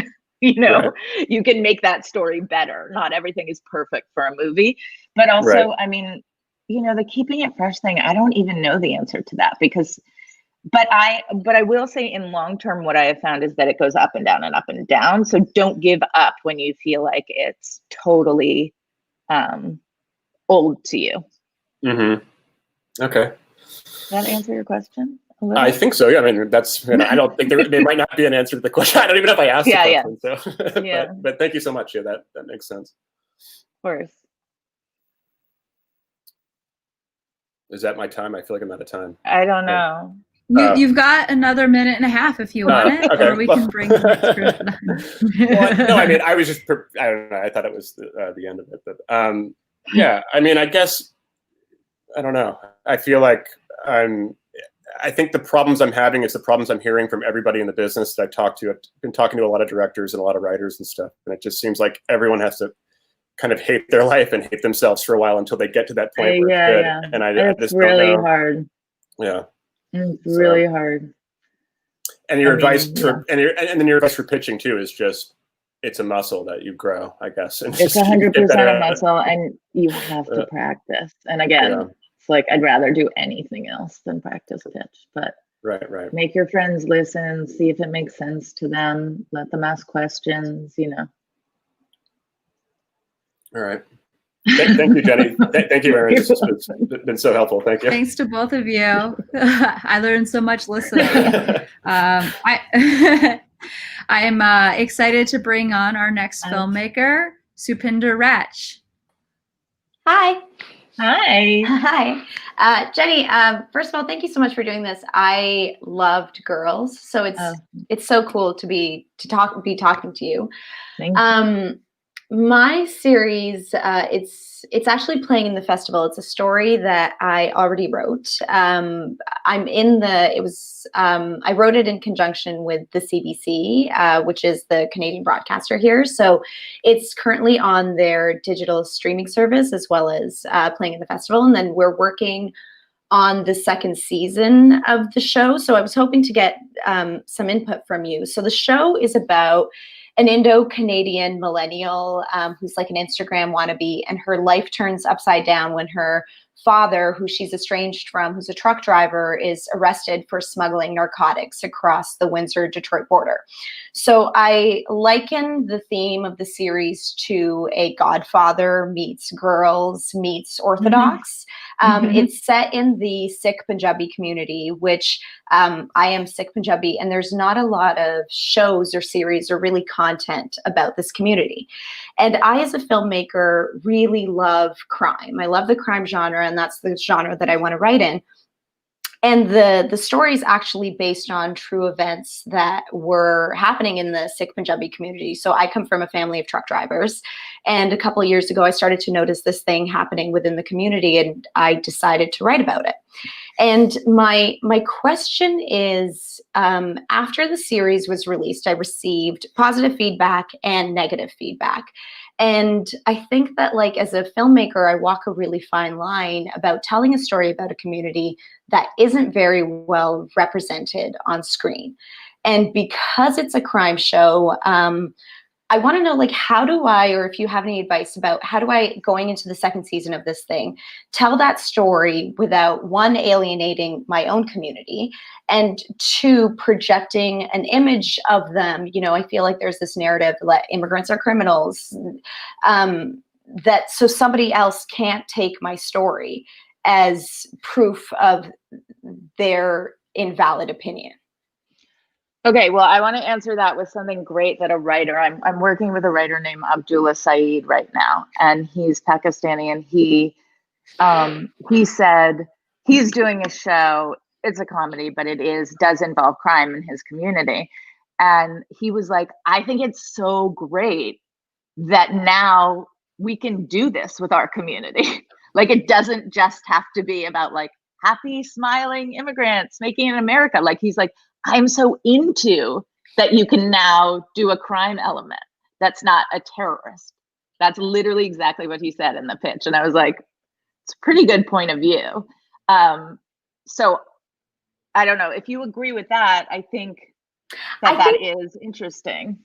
You know, you can make that story better. Not everything is perfect for a movie, but also, I mean, you know, the keeping it fresh thing, I don't even know the answer to that but I will say in long term, what I have found is that it goes up and down and up and down. So don't give up when you feel like it's totally old to you. Okay. Does that answer your question? I think so. Yeah. I mean, that's. I don't think there might not be an answer to the question. I don't even know if I asked the question. So, but thank you so much. Yeah, that makes sense. Of course. Is that my time? I feel like I'm out of time. I don't know. You've got another minute and a half if you want it, or we can bring the script. Well, no, I mean, I was just, I don't know. I thought it was the end of it, but yeah, I mean, I guess, I don't know. I feel like I think the problems I'm having is the problems I'm hearing from everybody in the business that I've talked to. I've been talking to a lot of directors and a lot of writers and stuff, and it just seems like everyone has to kind of hate their life and hate themselves for a while until they get to that point where it's good. Yeah. And I just really don't know. hard. Yeah. It's really hard. And your advice and then your advice for pitching too is just, it's a muscle that you grow, I guess. And it's 100% a muscle, and you have to practice. And again, it's like, I'd rather do anything else than practice pitch, but make your friends listen, see if it makes sense to them, let them ask questions, you know. All right. Thank you, Jenni. Thank you, Erin. This has been so helpful. Thank you. Thanks to both of you. I learned so much listening. I am excited to bring on our next filmmaker, Supinder Rach. Hi. Hi. Hi. Jenni, first of all, thank you so much for doing this. I loved Girls, so it's so cool to be talking to you. Thank you. My series, it's actually playing in the festival. It's a story that I already wrote. I'm in the. It was. I wrote it in conjunction with the CBC, which is the Canadian broadcaster here. So it's currently on their digital streaming service as well as playing in the festival. And then we're working on the second season of the show. So I was hoping to get some input from you. So the show is about an Indo-Canadian millennial who's like an Instagram wannabe, and her life turns upside down when her father, who she's estranged from, who's a truck driver, is arrested for smuggling narcotics across the Windsor-Detroit border. So I liken the theme of the series to a Godfather meets Girls meets Orthodox. It's set in the Sikh Punjabi community, which I am Sikh Punjabi, and there's not a lot of shows or series or really content about this community. And I, as a filmmaker, really love crime. I love the crime genre, and that's the genre that I want to write in. And the story is actually based on true events that were happening in the Sikh Punjabi community. So I come from a family of truck drivers. And a couple of years ago, I started to notice this thing happening within the community, and I decided to write about it. And my question is, after the series was released, I received positive feedback and negative feedback. And I think that, like, as a filmmaker, I walk a really fine line about telling a story about a community that isn't very well represented on screen. And because it's a crime show, I want to know, like, how do I, or if you have any advice about how do I, going into the second season of this thing, tell that story without, one, alienating my own community, and two, projecting an image of them. You know, I feel like there's this narrative that immigrants are criminals, that so somebody else can't take my story as proof of their invalid opinion. Okay, well, I want to answer that with something great that a writer, I'm working with a writer named Abdullah Saeed right now, and he's Pakistani, and he said he's doing a show. It's a comedy, but it does involve crime in his community. And he was like, I think it's so great that now we can do this with our community. Like, it doesn't just have to be about like happy, smiling immigrants making it in America. Like, he's like, I'm so into that you can now do a crime element that's not a terrorist. That's literally exactly what he said in the pitch. And I was like, it's a pretty good point of view. So I don't know if you agree with that. I think that is interesting.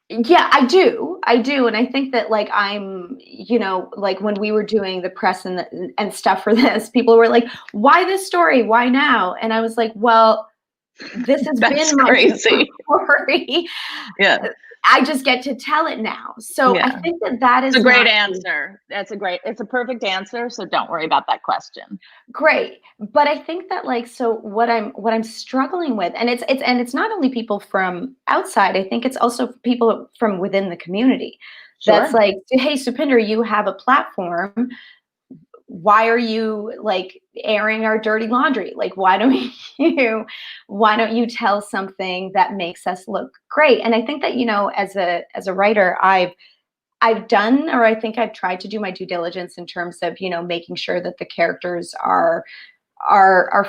Yeah, I do. And I think that, like, I'm, you know, like when we were doing the press and stuff for this, people were like, why this story? Why now? And I was like, well, this has been my story. Yeah. I just get to tell it now. So yeah. I think that is a great answer. It's a perfect answer. So don't worry about that question. Great. But I think that, like, so what I'm struggling with, and it's not only people from outside, I think it's also people from within the community. Sure. That's like, hey, Supinder, you have a platform. Why are you, like, airing our dirty laundry? Like, why don't you tell something that makes us look great? And I think that, you know, as a writer, I've done, or I think I've tried to do my due diligence in terms of, you know, making sure that the characters are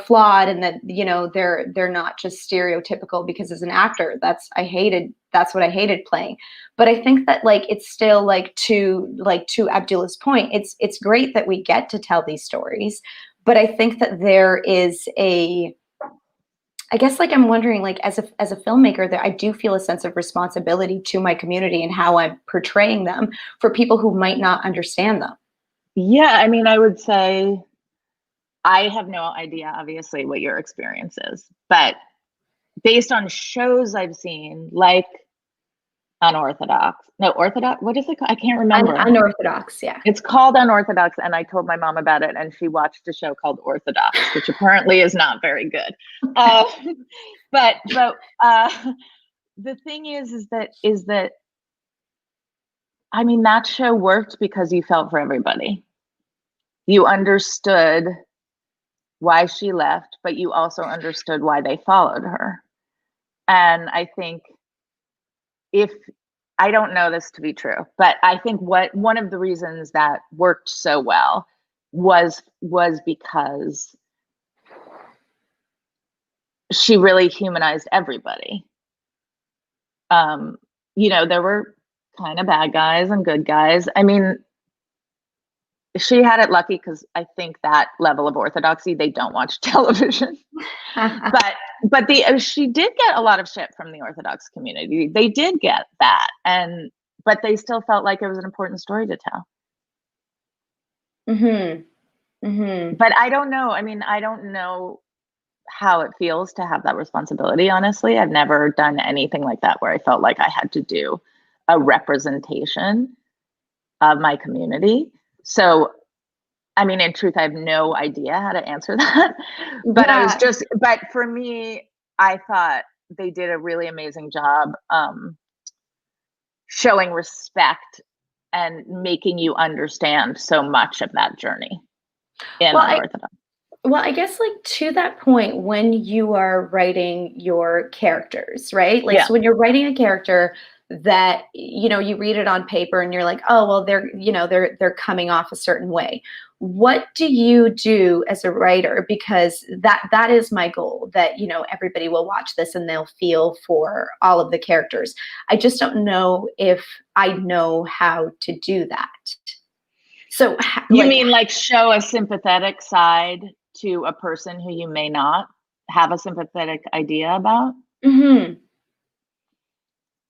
flawed, and that, you know, they're not just stereotypical, because as an actor, that's what I hated playing. But I think that, like, it's still, like, to Abdullah's point, it's great that we get to tell these stories, but I think that there is I guess, like, I'm wondering, like, as a filmmaker, that I do feel a sense of responsibility to my community and how I'm portraying them for people who might not understand them. Yeah, I mean, I would say I have no idea, obviously, what your experience is, but based on shows I've seen, like Orthodox, what is it called? I can't remember. Unorthodox, yeah. It's called Unorthodox, and I told my mom about it, and she watched a show called Orthodox, which apparently is not very good. But the thing is that I mean, that show worked because you felt for everybody. You understood why she left, but you also understood why they followed her. And I think if I don't know this to be true, but I think one of the reasons that worked so well was because she really humanized everybody. There were kind of bad guys and good guys. I mean, she had it lucky because I think that level of orthodoxy, they don't watch television. But she did get a lot of shit from the Orthodox community. They did get that, but they still felt like it was an important story to tell. But I don't know. I mean, I don't know how it feels to have that responsibility, honestly. I've never done anything like that where I felt like I had to do a representation of my community. So, I mean, in truth, I have no idea how to answer that. But but for me, I thought they did a really amazing job showing respect and making you understand so much of that journey in Unorthodox. Well, I guess like to that point, when you are writing your characters, right? Like, so when you're writing a character that, you read it on paper and you're like, oh, well, they're coming off a certain way. What do you do as a writer? Because that is my goal, that, everybody will watch this and they'll feel for all of the characters. I just don't know if I know how to do that. So you mean like show a sympathetic side to a person who you may not have a sympathetic idea about?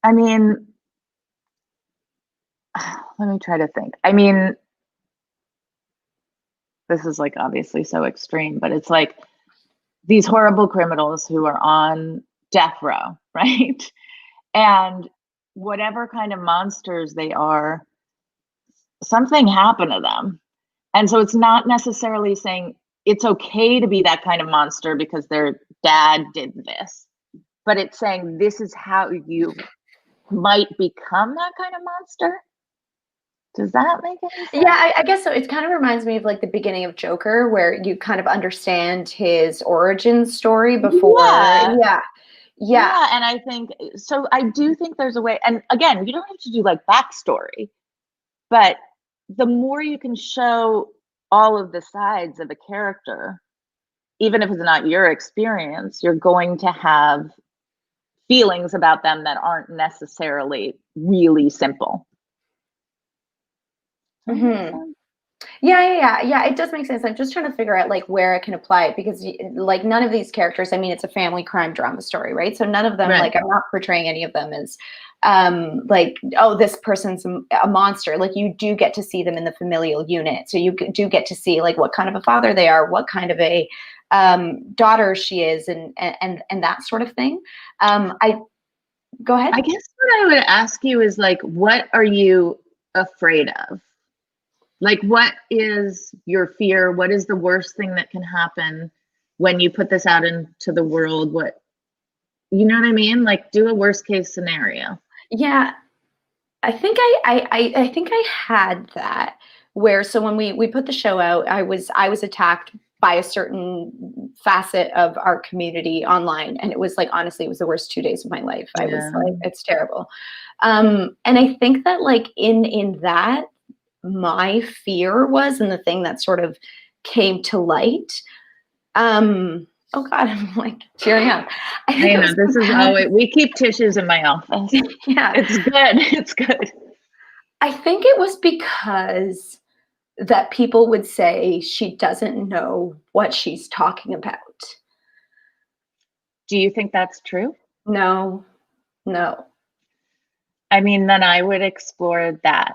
I mean, let me try to think. I mean, this is like obviously so extreme, but it's like these horrible criminals who are on death row, right? And whatever kind of monsters they are, something happened to them. And so it's not necessarily saying it's okay to be that kind of monster because their dad did this, but it's saying this is how you might become that kind of monster. Does that make any sense? Yeah, I guess so. It kind of reminds me of like the beginning of Joker, where you kind of understand his origin story before. Yeah. And I think, so I do think there's a way, and again, you don't have to do like backstory, but the more you can show all of the sides of a character, even if it's not your experience, you're going to have feelings about them that aren't necessarily really simple. Yeah, it does make sense. I'm just trying to figure out like where I can apply it, because like none of these characters, I mean, it's a family crime drama story, right? So none of them, like I'm not portraying any of them as like, oh, this person's a monster. Like you do get to see them in the familial unit. So you do get to see like what kind of a father they are, what kind of a daughter she is, and that sort of thing. Go ahead. I guess what I would ask you is like, what are you afraid of? Like, what is your fear? What is the worst thing that can happen when you put this out into the world? You know what I mean? Like, do a worst case scenario. Yeah, I think I think I had that, where, so when we put the show out, I was attacked by a certain facet of our community online, and it was like, honestly, it was the worst 2 days of my life. I was like, it's terrible. And I think that like in that, my fear was, and the thing that sort of came to light, oh God, I'm like tearing up. I know, this is always, we keep tissues in my office. Yeah, it's good. It's good. I think it was because that people would say she doesn't know what she's talking about. Do you think that's true? No. I mean, then I would explore that.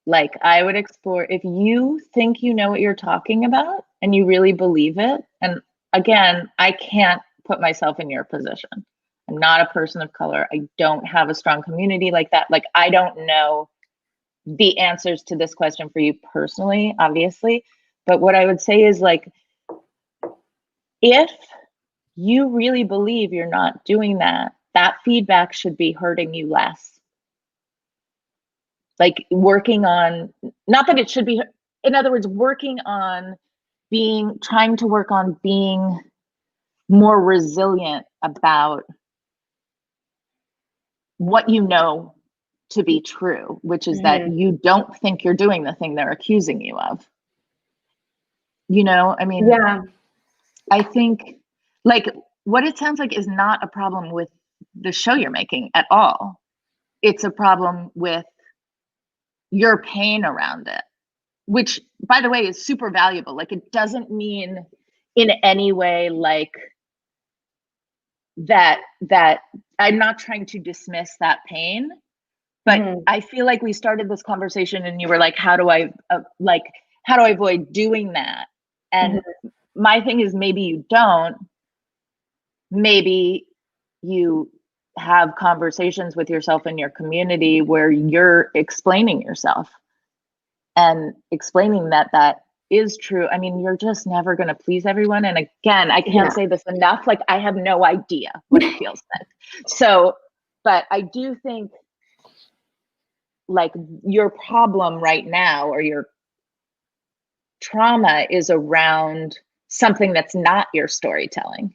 Like, I would explore, if you think you know what you're talking about and you really believe it. And again, I can't put myself in your position. I'm not a person of color. I don't have a strong community like that. Like, I don't know the answers to this question for you personally, obviously. But what I would say is, like, if you really believe you're not doing that, that feedback should be hurting you less. Like, working on, not that it should be, in other words, working on trying to work on being more resilient about what you know to be true, which is that you don't think you're doing the thing they're accusing you of. You know, I mean, Yeah. I think like what it sounds like is not a problem with the show you're making at all. It's a problem with your pain around it, which by the way is super valuable. Like it doesn't mean in any way like that I'm not trying to dismiss that pain, but I feel like we started this conversation and you were like, how do I avoid doing that? And my thing is maybe you don't. Maybe you have conversations with yourself and your community where you're explaining yourself and explaining that is true. I mean, you're just never going to please everyone. And again, I can't say this enough. Like, I have no idea what it feels like. So, but I do think like your problem right now or your trauma is around something that's not your storytelling.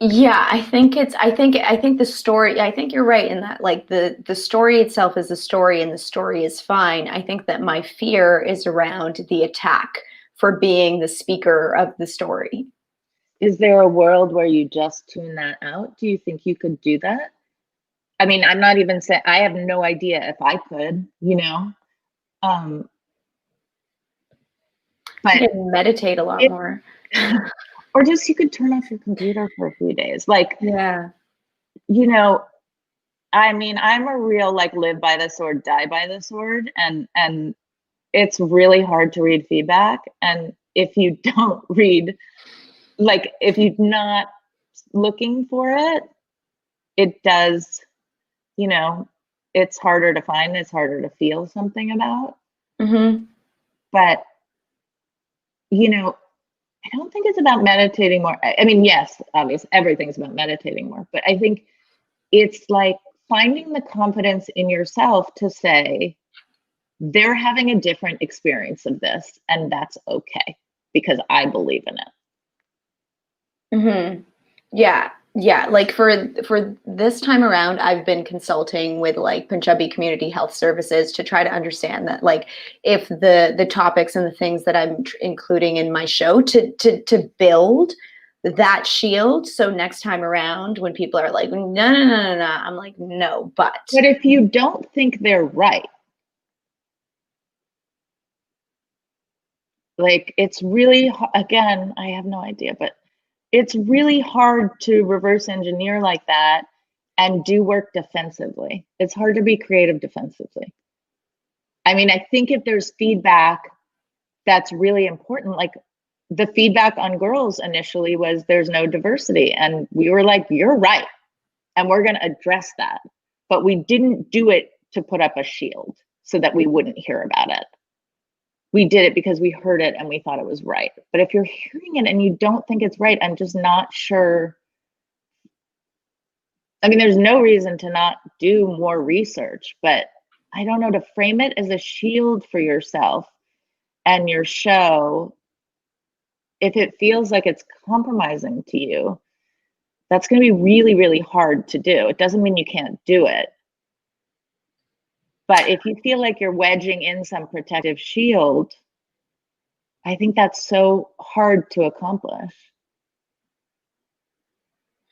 Yeah, I think the story, I think you're right in that like the story itself is a story and the story is fine. I think that my fear is around the attack for being the speaker of the story. Is there a world where you just tune that out? Do you think you could do that? I mean, I'm not even saying, I have no idea if I could, you know? But you can meditate a lot more. Or just you could turn off your computer for a few days. Like, yeah, you know, I mean, I'm a real like live by the sword, die by the sword. And it's really hard to read feedback. And if you don't read, like if you're not looking for it, it does, you know, it's harder to find, it's harder to feel something about. But, you know, I don't think it's about meditating more. I mean, yes, obviously, everything's about meditating more. But I think it's like finding the confidence in yourself to say, they're having a different experience of this, and that's okay because I believe in it. Yeah. Like for this time around, I've been consulting with like Punjabi Community Health Services to try to understand that, like, if the topics and the things that I'm including in my show to build that shield. So next time around, when people are like, no, I'm like, no, but if you don't think they're right, like it's really, again, I have no idea, but it's really hard to reverse engineer like that and do work defensively. It's hard to be creative defensively. I mean, I think if there's feedback that's really important, like the feedback on girls initially was there's no diversity. And we were like, you're right. And we're going to address that. But we didn't do it to put up a shield so that we wouldn't hear about it. We did it because we heard it and we thought it was right. But if you're hearing it and you don't think it's right, I'm just not sure. I mean, there's no reason to not do more research, but I don't know, to frame it as a shield for yourself and your show, if it feels like it's compromising to you, that's going to be really, really hard to do. It doesn't mean you can't do it. But if you feel like you're wedging in some protective shield, I think that's so hard to accomplish.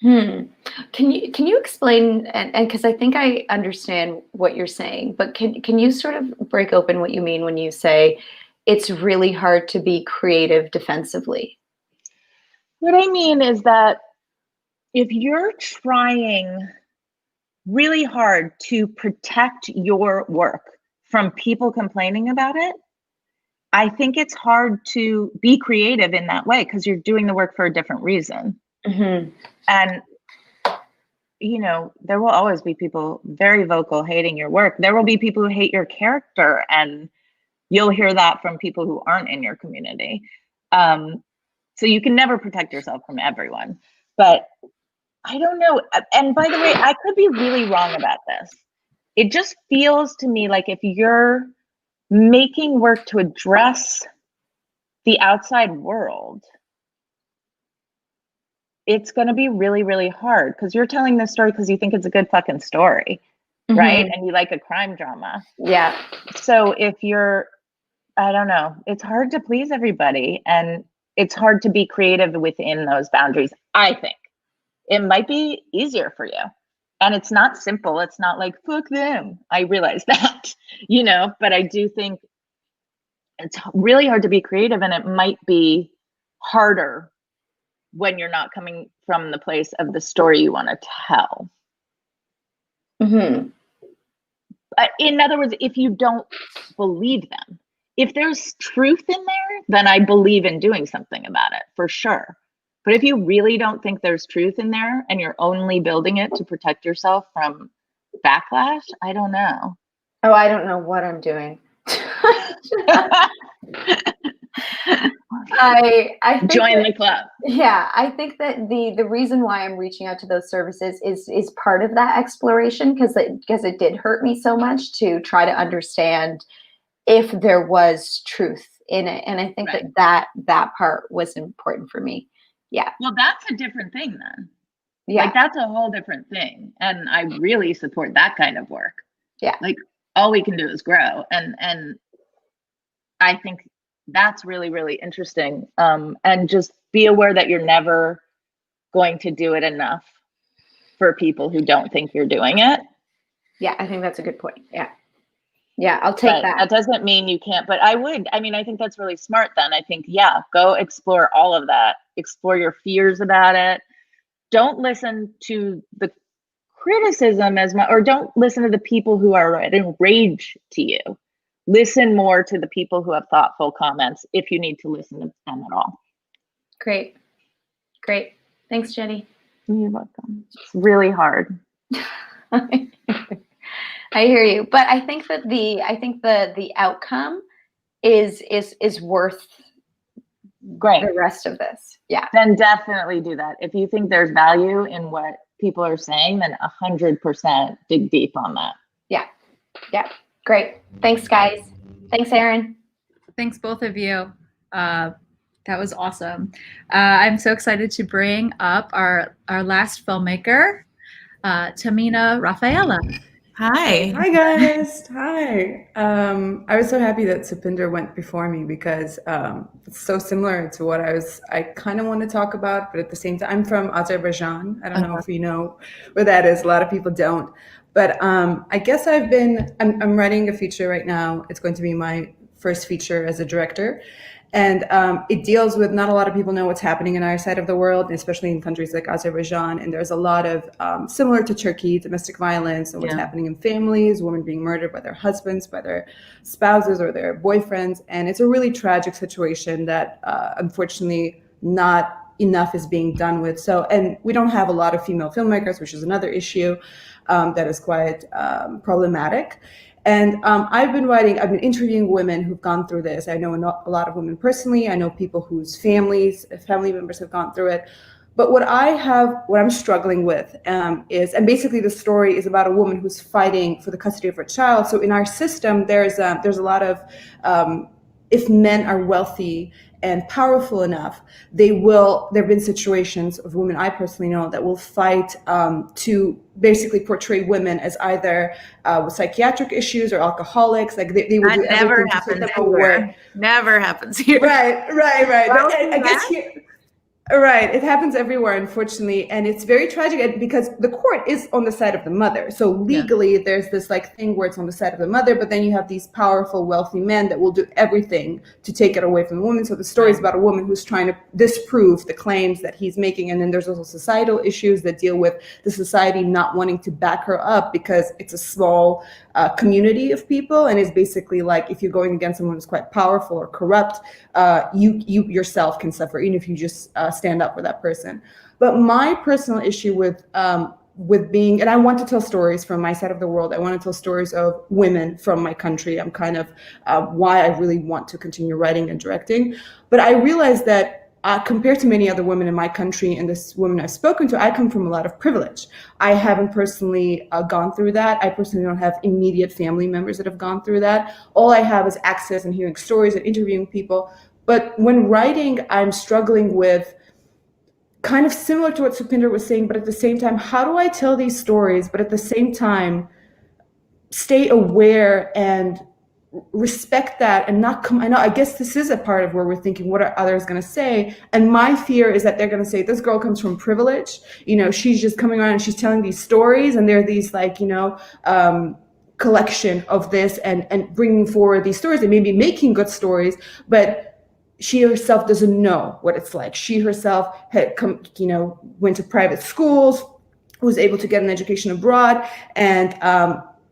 Can you explain, and because I think I understand what you're saying, but can you sort of break open what you mean when you say it's really hard to be creative defensively? What I mean is that if you're trying really hard to protect your work from people complaining about it, I think it's hard to be creative in that way because you're doing the work for a different reason. And, you know, there will always be people very vocal hating your work. There will be people who hate your character, and you'll hear that from people who aren't in your community. So you can never protect yourself from everyone. But I don't know. And by the way, I could be really wrong about this. It just feels to me like if you're making work to address the outside world, it's going to be really, really hard because you're telling this story because you think it's a good fucking story. right? And you like a crime drama. Yeah. So if you're, I don't know, it's hard to please everybody, and it's hard to be creative within those boundaries. I think it might be easier for you. And it's not simple. It's not like, fuck them. I realize that, but I do think it's really hard to be creative, and it might be harder when you're not coming from the place of the story you want to tell. Mm-hmm. In other words, if you don't believe them, if there's truth in there, then I believe in doing something about it for sure. But if you really don't think there's truth in there and you're only building it to protect yourself from backlash, I don't know. Oh, I don't know what I'm doing. I think join the club. Yeah, I think that the reason why I'm reaching out to those services is part of that exploration, because it did hurt me so much to try to understand if there was truth in it, and I think Right. that part was important for me. Yeah. Well, that's a different thing then. Yeah. Like, that's a whole different thing, and I really support that kind of work. Yeah. Like, all we can do is grow, and I think that's really, really interesting. And just be aware that you're never going to do it enough for people who don't think you're doing it. Yeah, I think that's a good point. Yeah. Yeah, I'll take that. That doesn't mean you can't, but I think that's really smart then. I think, yeah, go explore all of that. Explore your fears about it. Don't listen to the criticism as much, or don't listen to the people who are enraged to you. Listen more to the people who have thoughtful comments, if you need to listen to them at all. Great. Thanks, Jenny. You're welcome. It's really hard. I hear you, but I think that the outcome is worth Great. the rest of this. Yeah. Then definitely do that. If you think there's value in what people are saying, then 100% dig deep on that. Yeah. Great. Thanks, guys. Thanks, Erin. Thanks, both of you. That was awesome. I'm so excited to bring up our last filmmaker, Tamina Rafaela. Hi guys. Hi. I was so happy that Supinder went before me, because it's so similar to what I kind of want to talk about, but at the same time, I'm from Azerbaijan. I don't know if you know where that is. A lot of people don't. But I guess I'm writing a feature right now. It's going to be my first feature as a director. And it deals with, not a lot of people know what's happening in our side of the world, especially in countries like Azerbaijan. And there's a lot of, similar to Turkey, domestic violence and what's happening in families, women being murdered by their husbands, by their spouses or their boyfriends. And it's a really tragic situation that unfortunately not enough is being done with. So, and we don't have a lot of female filmmakers, which is another issue that is quite problematic. And I've been interviewing women who've gone through this. I know a lot of women personally. I know people whose family members have gone through it. But what I'm struggling with is, and basically the story is about a woman who's fighting for the custody of her child. So in our system, there's a lot of, if men are wealthy and powerful enough, there have been situations of women I personally know that will fight to basically portray women as either with psychiatric issues or alcoholics. Like they will do everything to take them away. Never happens here. Right. But I guess here. Right. It happens everywhere, unfortunately. And it's very tragic because the court is on the side of the mother. So legally, there's this thing where it's on the side of the mother, but then you have these powerful, wealthy men that will do everything to take it away from the woman. So the story is about a woman who's trying to disprove the claims that he's making. And then there's also societal issues that deal with the society not wanting to back her up because it's a small community of people. And it's basically like, if you're going against someone who's quite powerful or corrupt, you yourself can suffer, even if you just stand up for that person. But my personal issue with being, and I want to tell stories from my side of the world. I want to tell stories of women from my country. I'm kind of why I really want to continue writing and directing. But I realized that compared to many other women in my country and this women I've spoken to, I come from a lot of privilege. I haven't personally gone through that. I personally don't have immediate family members that have gone through that. All I have is access and hearing stories and interviewing people. But when writing, I'm struggling with kind of similar to what Supinder was saying, but at the same time, how do I tell these stories, but at the same time, stay aware and respect that and not come. I guess this is a part of where we're thinking, what are others going to say? And my fear is that they're going to say, this girl comes from privilege. She's just coming around and she's telling these stories, and they're these collection of this and bringing forward these stories and maybe making good stories, but she herself doesn't know what it's like. She herself had went to private schools, was able to get an education abroad, and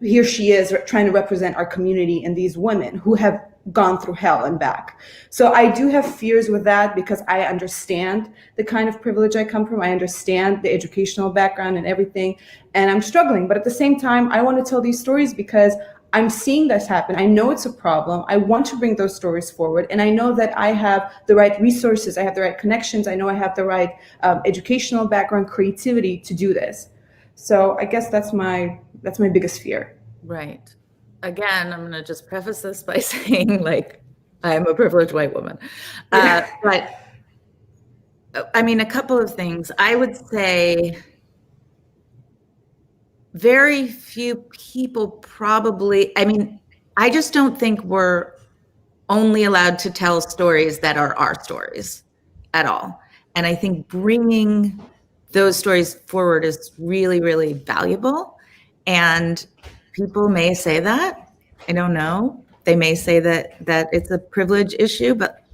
here she is trying to represent our community and these women who have gone through hell and back. So I do have fears with that, because I understand the kind of privilege I come from. I understand the educational background and everything, and I'm struggling. But at the same time, I want to tell these stories because I'm seeing this happen. I know it's a problem. I want to bring those stories forward. And I know that I have the right resources. I have the right connections. I know I have the right educational background, creativity to do this. So I guess that's my biggest fear. Right. Again, I'm going to just preface this by saying, I'm a privileged white woman. But I mean, a couple of things. I would say very few people probably, I just don't think we're only allowed to tell stories that are our stories at all. And I think bringing those stories forward is really, really valuable. And people may say that. I don't know. They may say that it's a privilege issue, but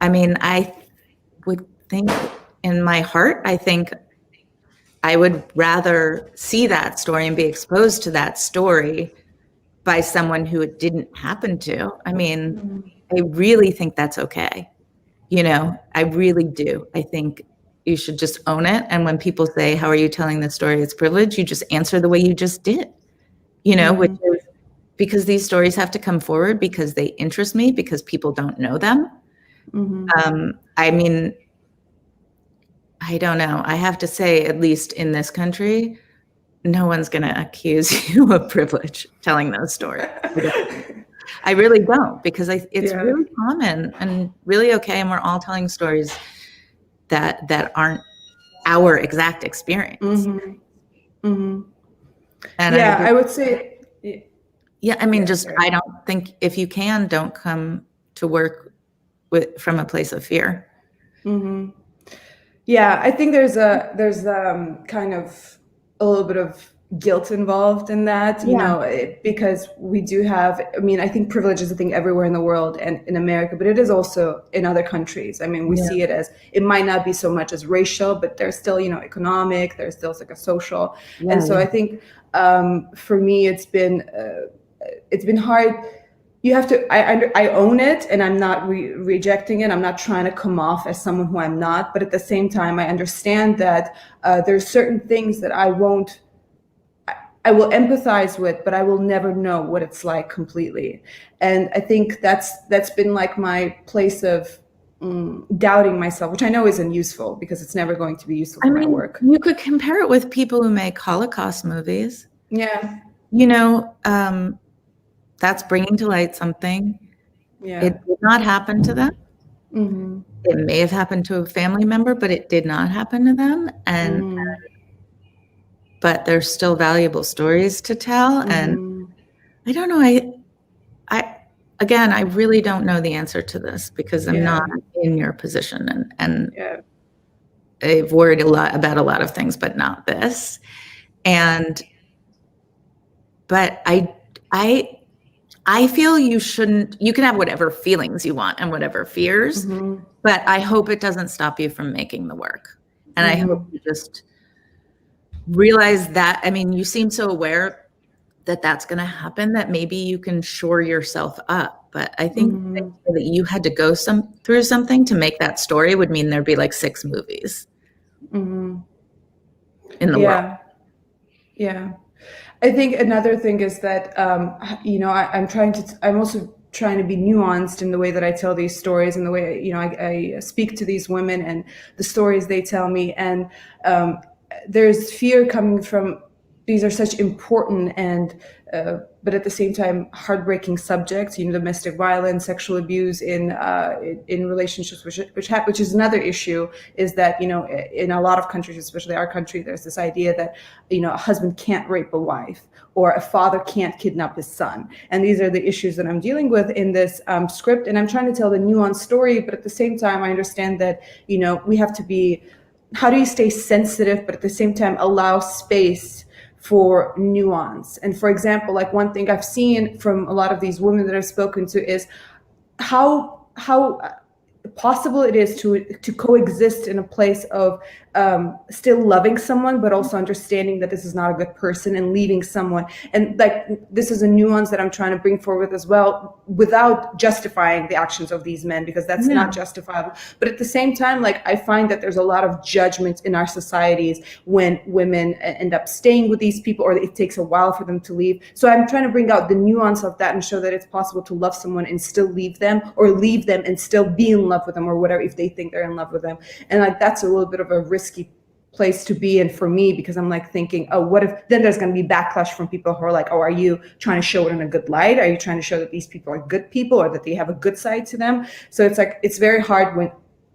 I would think in my heart, I think I would rather see that story and be exposed to that story by someone who it didn't happen to. I really think that's okay. I really do. I think you should just own it. And when people say, how are you telling this story? It's privilege. You just answer the way you just did, which is because these stories have to come forward because they interest me, because people don't know them. I don't know. I have to say, at least in this country, no one's going to accuse you of privilege telling those stories. I really don't, because it's really common and really okay. And we're all telling stories that aren't our exact experience. And I would say, I don't think, if you can, don't come to work from a place of fear. Yeah, I think there's kind of a little bit of guilt involved in that, because we do have, I think privilege is a thing everywhere in the world and in America, but it is also in other countries. We see it as, it might not be so much as racial, but there's still, economic, there's still like a social. And so I think for me, it's been hard. You have to, I own it, and I'm not rejecting it. I'm not trying to come off as someone who I'm not, but at the same time, I understand that there's certain things that I will empathize with, but I will never know what it's like completely. And I think that's been like my place of doubting myself, which I know isn't useful, because it's never going to be useful for my work. You could compare it with people who make Holocaust movies. Yeah. That's bringing to light something. Yeah. It did not happen to them. It may have happened to a family member, but it did not happen to them. And but there's still valuable stories to tell. And I don't know. I really don't know the answer to this, because I'm not in your position, and I've worried a lot about a lot of things, but not this. But I feel you can have whatever feelings you want and whatever fears, but I hope it doesn't stop you from making the work. And I hope you just realize that, you seem so aware that that's going to happen, that maybe you can shore yourself up. But I think that you had to go through something to make that story would mean there'd be like 6 movies in the world. Yeah. I think another thing is that, I'm also trying to be nuanced in the way that I tell these stories, and the way, I speak to these women and the stories they tell me. And there's fear coming from, these are such important and but at the same time heartbreaking subjects, domestic violence, sexual abuse in relationships, which is another issue, is that in a lot of countries, especially our country, there's this idea that a husband can't rape a wife or a father can't kidnap his son, and these are the issues that I'm dealing with in this script, and I'm trying to tell the nuanced story, but at the same time I understand that we have to be, how do you stay sensitive but at the same time allow space for nuance? And for example, like one thing I've seen from a lot of these women that I've spoken to is how possible it is to coexist in a place of still loving someone, but also understanding that this is not a good person and leaving someone. And like, this is a nuance that I'm trying to bring forward as well, without justifying the actions of these men, because that's not justifiable. But at the same time, like, I find that there's a lot of judgment in our societies when women end up staying with these people, or it takes a while for them to leave. So I'm trying to bring out the nuance of that and show that it's possible to love someone and still leave them, or leave them and still be in love with them, or whatever, if they think they're in love with them. And like, that's a little bit of a risky place to be in for me, because I'm like thinking, oh, what if then there's going to be backlash from people who are like, oh, are you trying to show it in a good light? Are you trying to show that these people are good people, or that they have a good side to them? So it's like, it's very hard when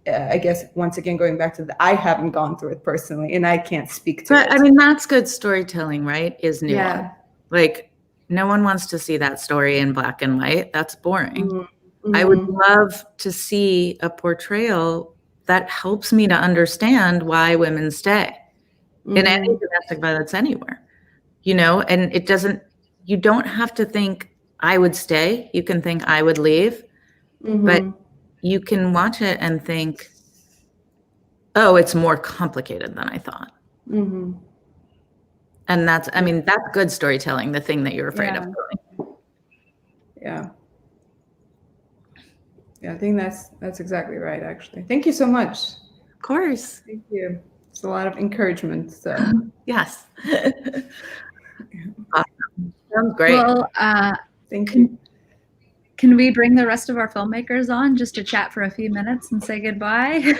I guess, once again, going back to I haven't gone through it personally, and I can't speak to it. I mean, that's good storytelling, right? Is nuance. Yeah. Like, no one wants to see that story in black and white. That's boring. Mm-hmm. I would love to see a portrayal that helps me to understand why women stay in any domestic violence anywhere, and it doesn't, you don't have to think I would stay. You can think I would leave, but you can watch it and think, oh, it's more complicated than I thought. And that's, I mean, that's good storytelling, the thing that you're afraid of doing. Yeah. Yeah, I think that's exactly right, actually. Thank you so much. Of course. Thank you. It's a lot of encouragement. So yes. Awesome. Sounds great. Well, thank you. Can we bring the rest of our filmmakers on just to chat for a few minutes and say goodbye?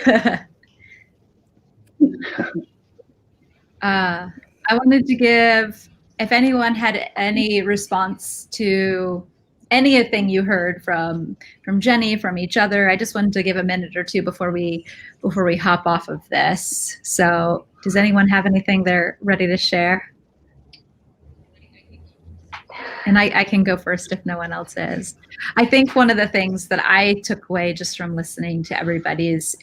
I wanted to give, if anyone had any response to anything you heard from Jenni, from each other, I just wanted to give a minute or two before we hop off of this. So does anyone have anything they're ready to share? And I can go first if no one else is. I think one of the things that I took away just from listening to everybody is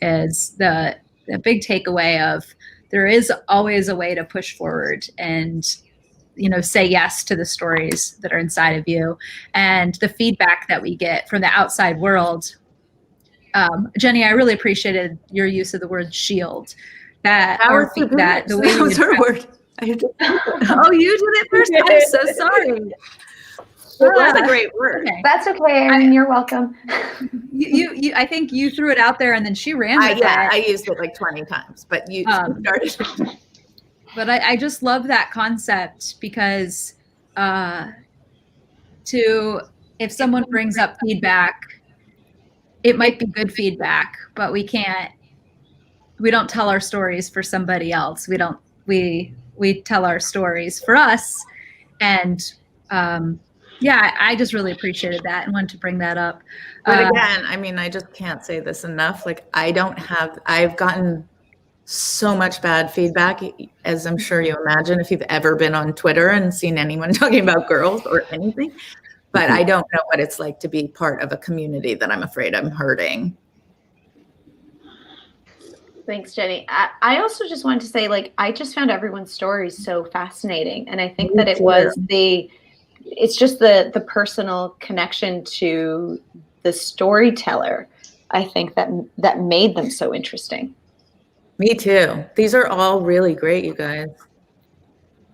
the big takeaway of there is always a way to push forward and say yes to the stories that are inside of you, and the feedback that we get from the outside world. Jenni, I really appreciated your use of the word shield. That the way was her word. Oh, you did it first. I'm so sorry. That's a great word. Okay. That's okay, Erin. You're welcome. You I think you threw it out there and then she ran with it. I used it like 20 times, but you started. But I just love that concept, because if someone brings up feedback, it might be good feedback, but we don't tell our stories for somebody else. We tell our stories for us. And I just really appreciated that and wanted to bring that up. But again, I mean, I just can't say this enough. Like, I've gotten so much bad feedback, as I'm sure you imagine, if you've ever been on Twitter and seen anyone talking about girls or anything. But I don't know what it's like to be part of a community that I'm afraid I'm hurting. Thanks, Jenni. I also just wanted to say, like, I just found everyone's stories so fascinating. And I think that it's just the personal connection to the storyteller, I think that made them so interesting. Me too. These are all really great, you guys.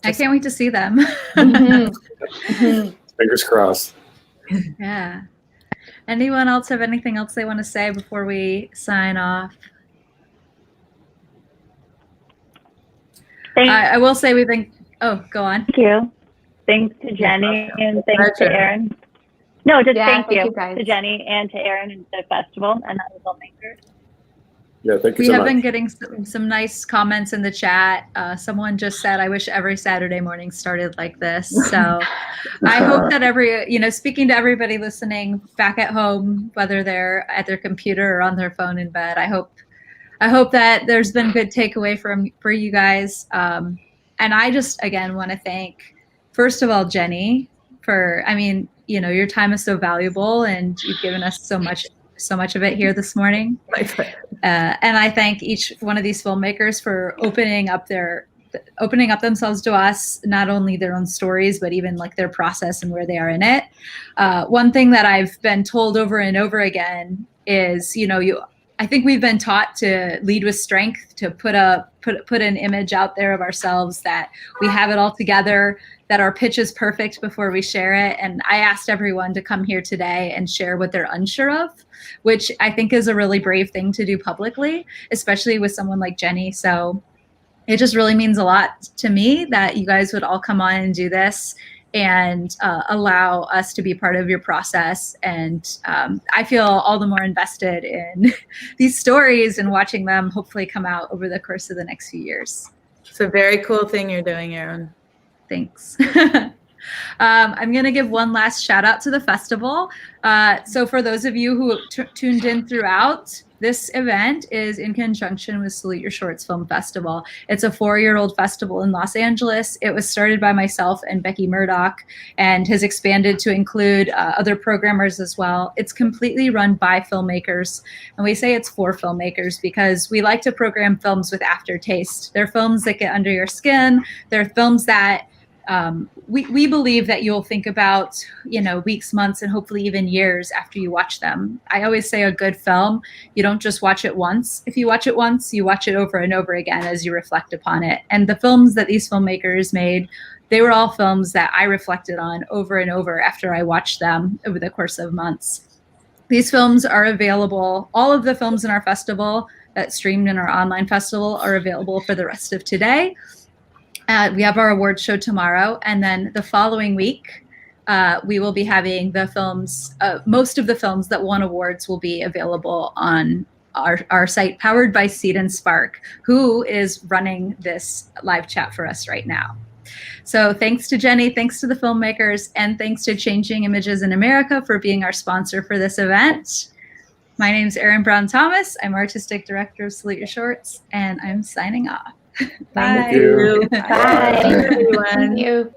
I can't wait to see them. Fingers crossed. Yeah. Anyone else have anything else they want to say before we sign off? I will say we've been, go on. Thank you. Thanks to Jenni and thanks to Erin. No, just thank you guys. to Jenni and to Erin and to the festival and the filmmakers. Yeah, thank you We so have much. been getting some nice comments in the chat. Someone just said, I wish every Saturday morning started like this. So I hope that speaking to everybody listening back at home, whether they're at their computer or on their phone in bed, I hope that there's been good takeaway for you guys. And I just, again, want to thank, first of all, Jenni, your time is so valuable and you've given us so much of it here this morning. And I thank each one of these filmmakers for opening up themselves to us, not only their own stories, but even like their process and where they are in it. One thing that I've been told over and over again is, I think we've been taught to lead with strength, to put an image out there of ourselves that we have it all together, that our pitch is perfect before we share it. And I asked everyone to come here today and share what they're unsure of, which I think is a really brave thing to do publicly, especially with someone like Jenni. So it just really means a lot to me that you guys would all come on and do this and allow us to be part of your process. And I feel all the more invested in these stories and watching them hopefully come out over the course of the next few years. It's a very cool thing you're doing, Erin. Thanks. I'm going to give one last shout out to the festival. So for those of you who tuned in throughout, this event is in conjunction with Salute Your Shorts Film Festival. It's a 4-year-old festival in Los Angeles. It was started by myself and Becky Murdoch and has expanded to include other programmers as well. It's completely run by filmmakers. And we say it's for filmmakers because we like to program films with aftertaste. They're films that get under your skin. They're films that we believe that you'll think about, weeks, months, and hopefully even years after you watch them. I always say a good film, you don't just watch it once. If you watch it once, you watch it over and over again as you reflect upon it. And the films that these filmmakers made, they were all films that I reflected on over and over after I watched them over the course of months. These films are available. All of the films in our festival that streamed in our online festival are available for the rest of today. We have our awards show tomorrow, and then the following week, we will be having the films. Most of the films that won awards will be available on our site, powered by Seed&Spark, who is running this live chat for us right now. So thanks to Jenni, thanks to the filmmakers, and thanks to Changing Images in America for being our sponsor for this event. My name is Erin Brown Thomas. I'm Artistic Director of Salute Your Shorts, and I'm signing off. Bye. Thank you. Bye. Everyone. Thank you.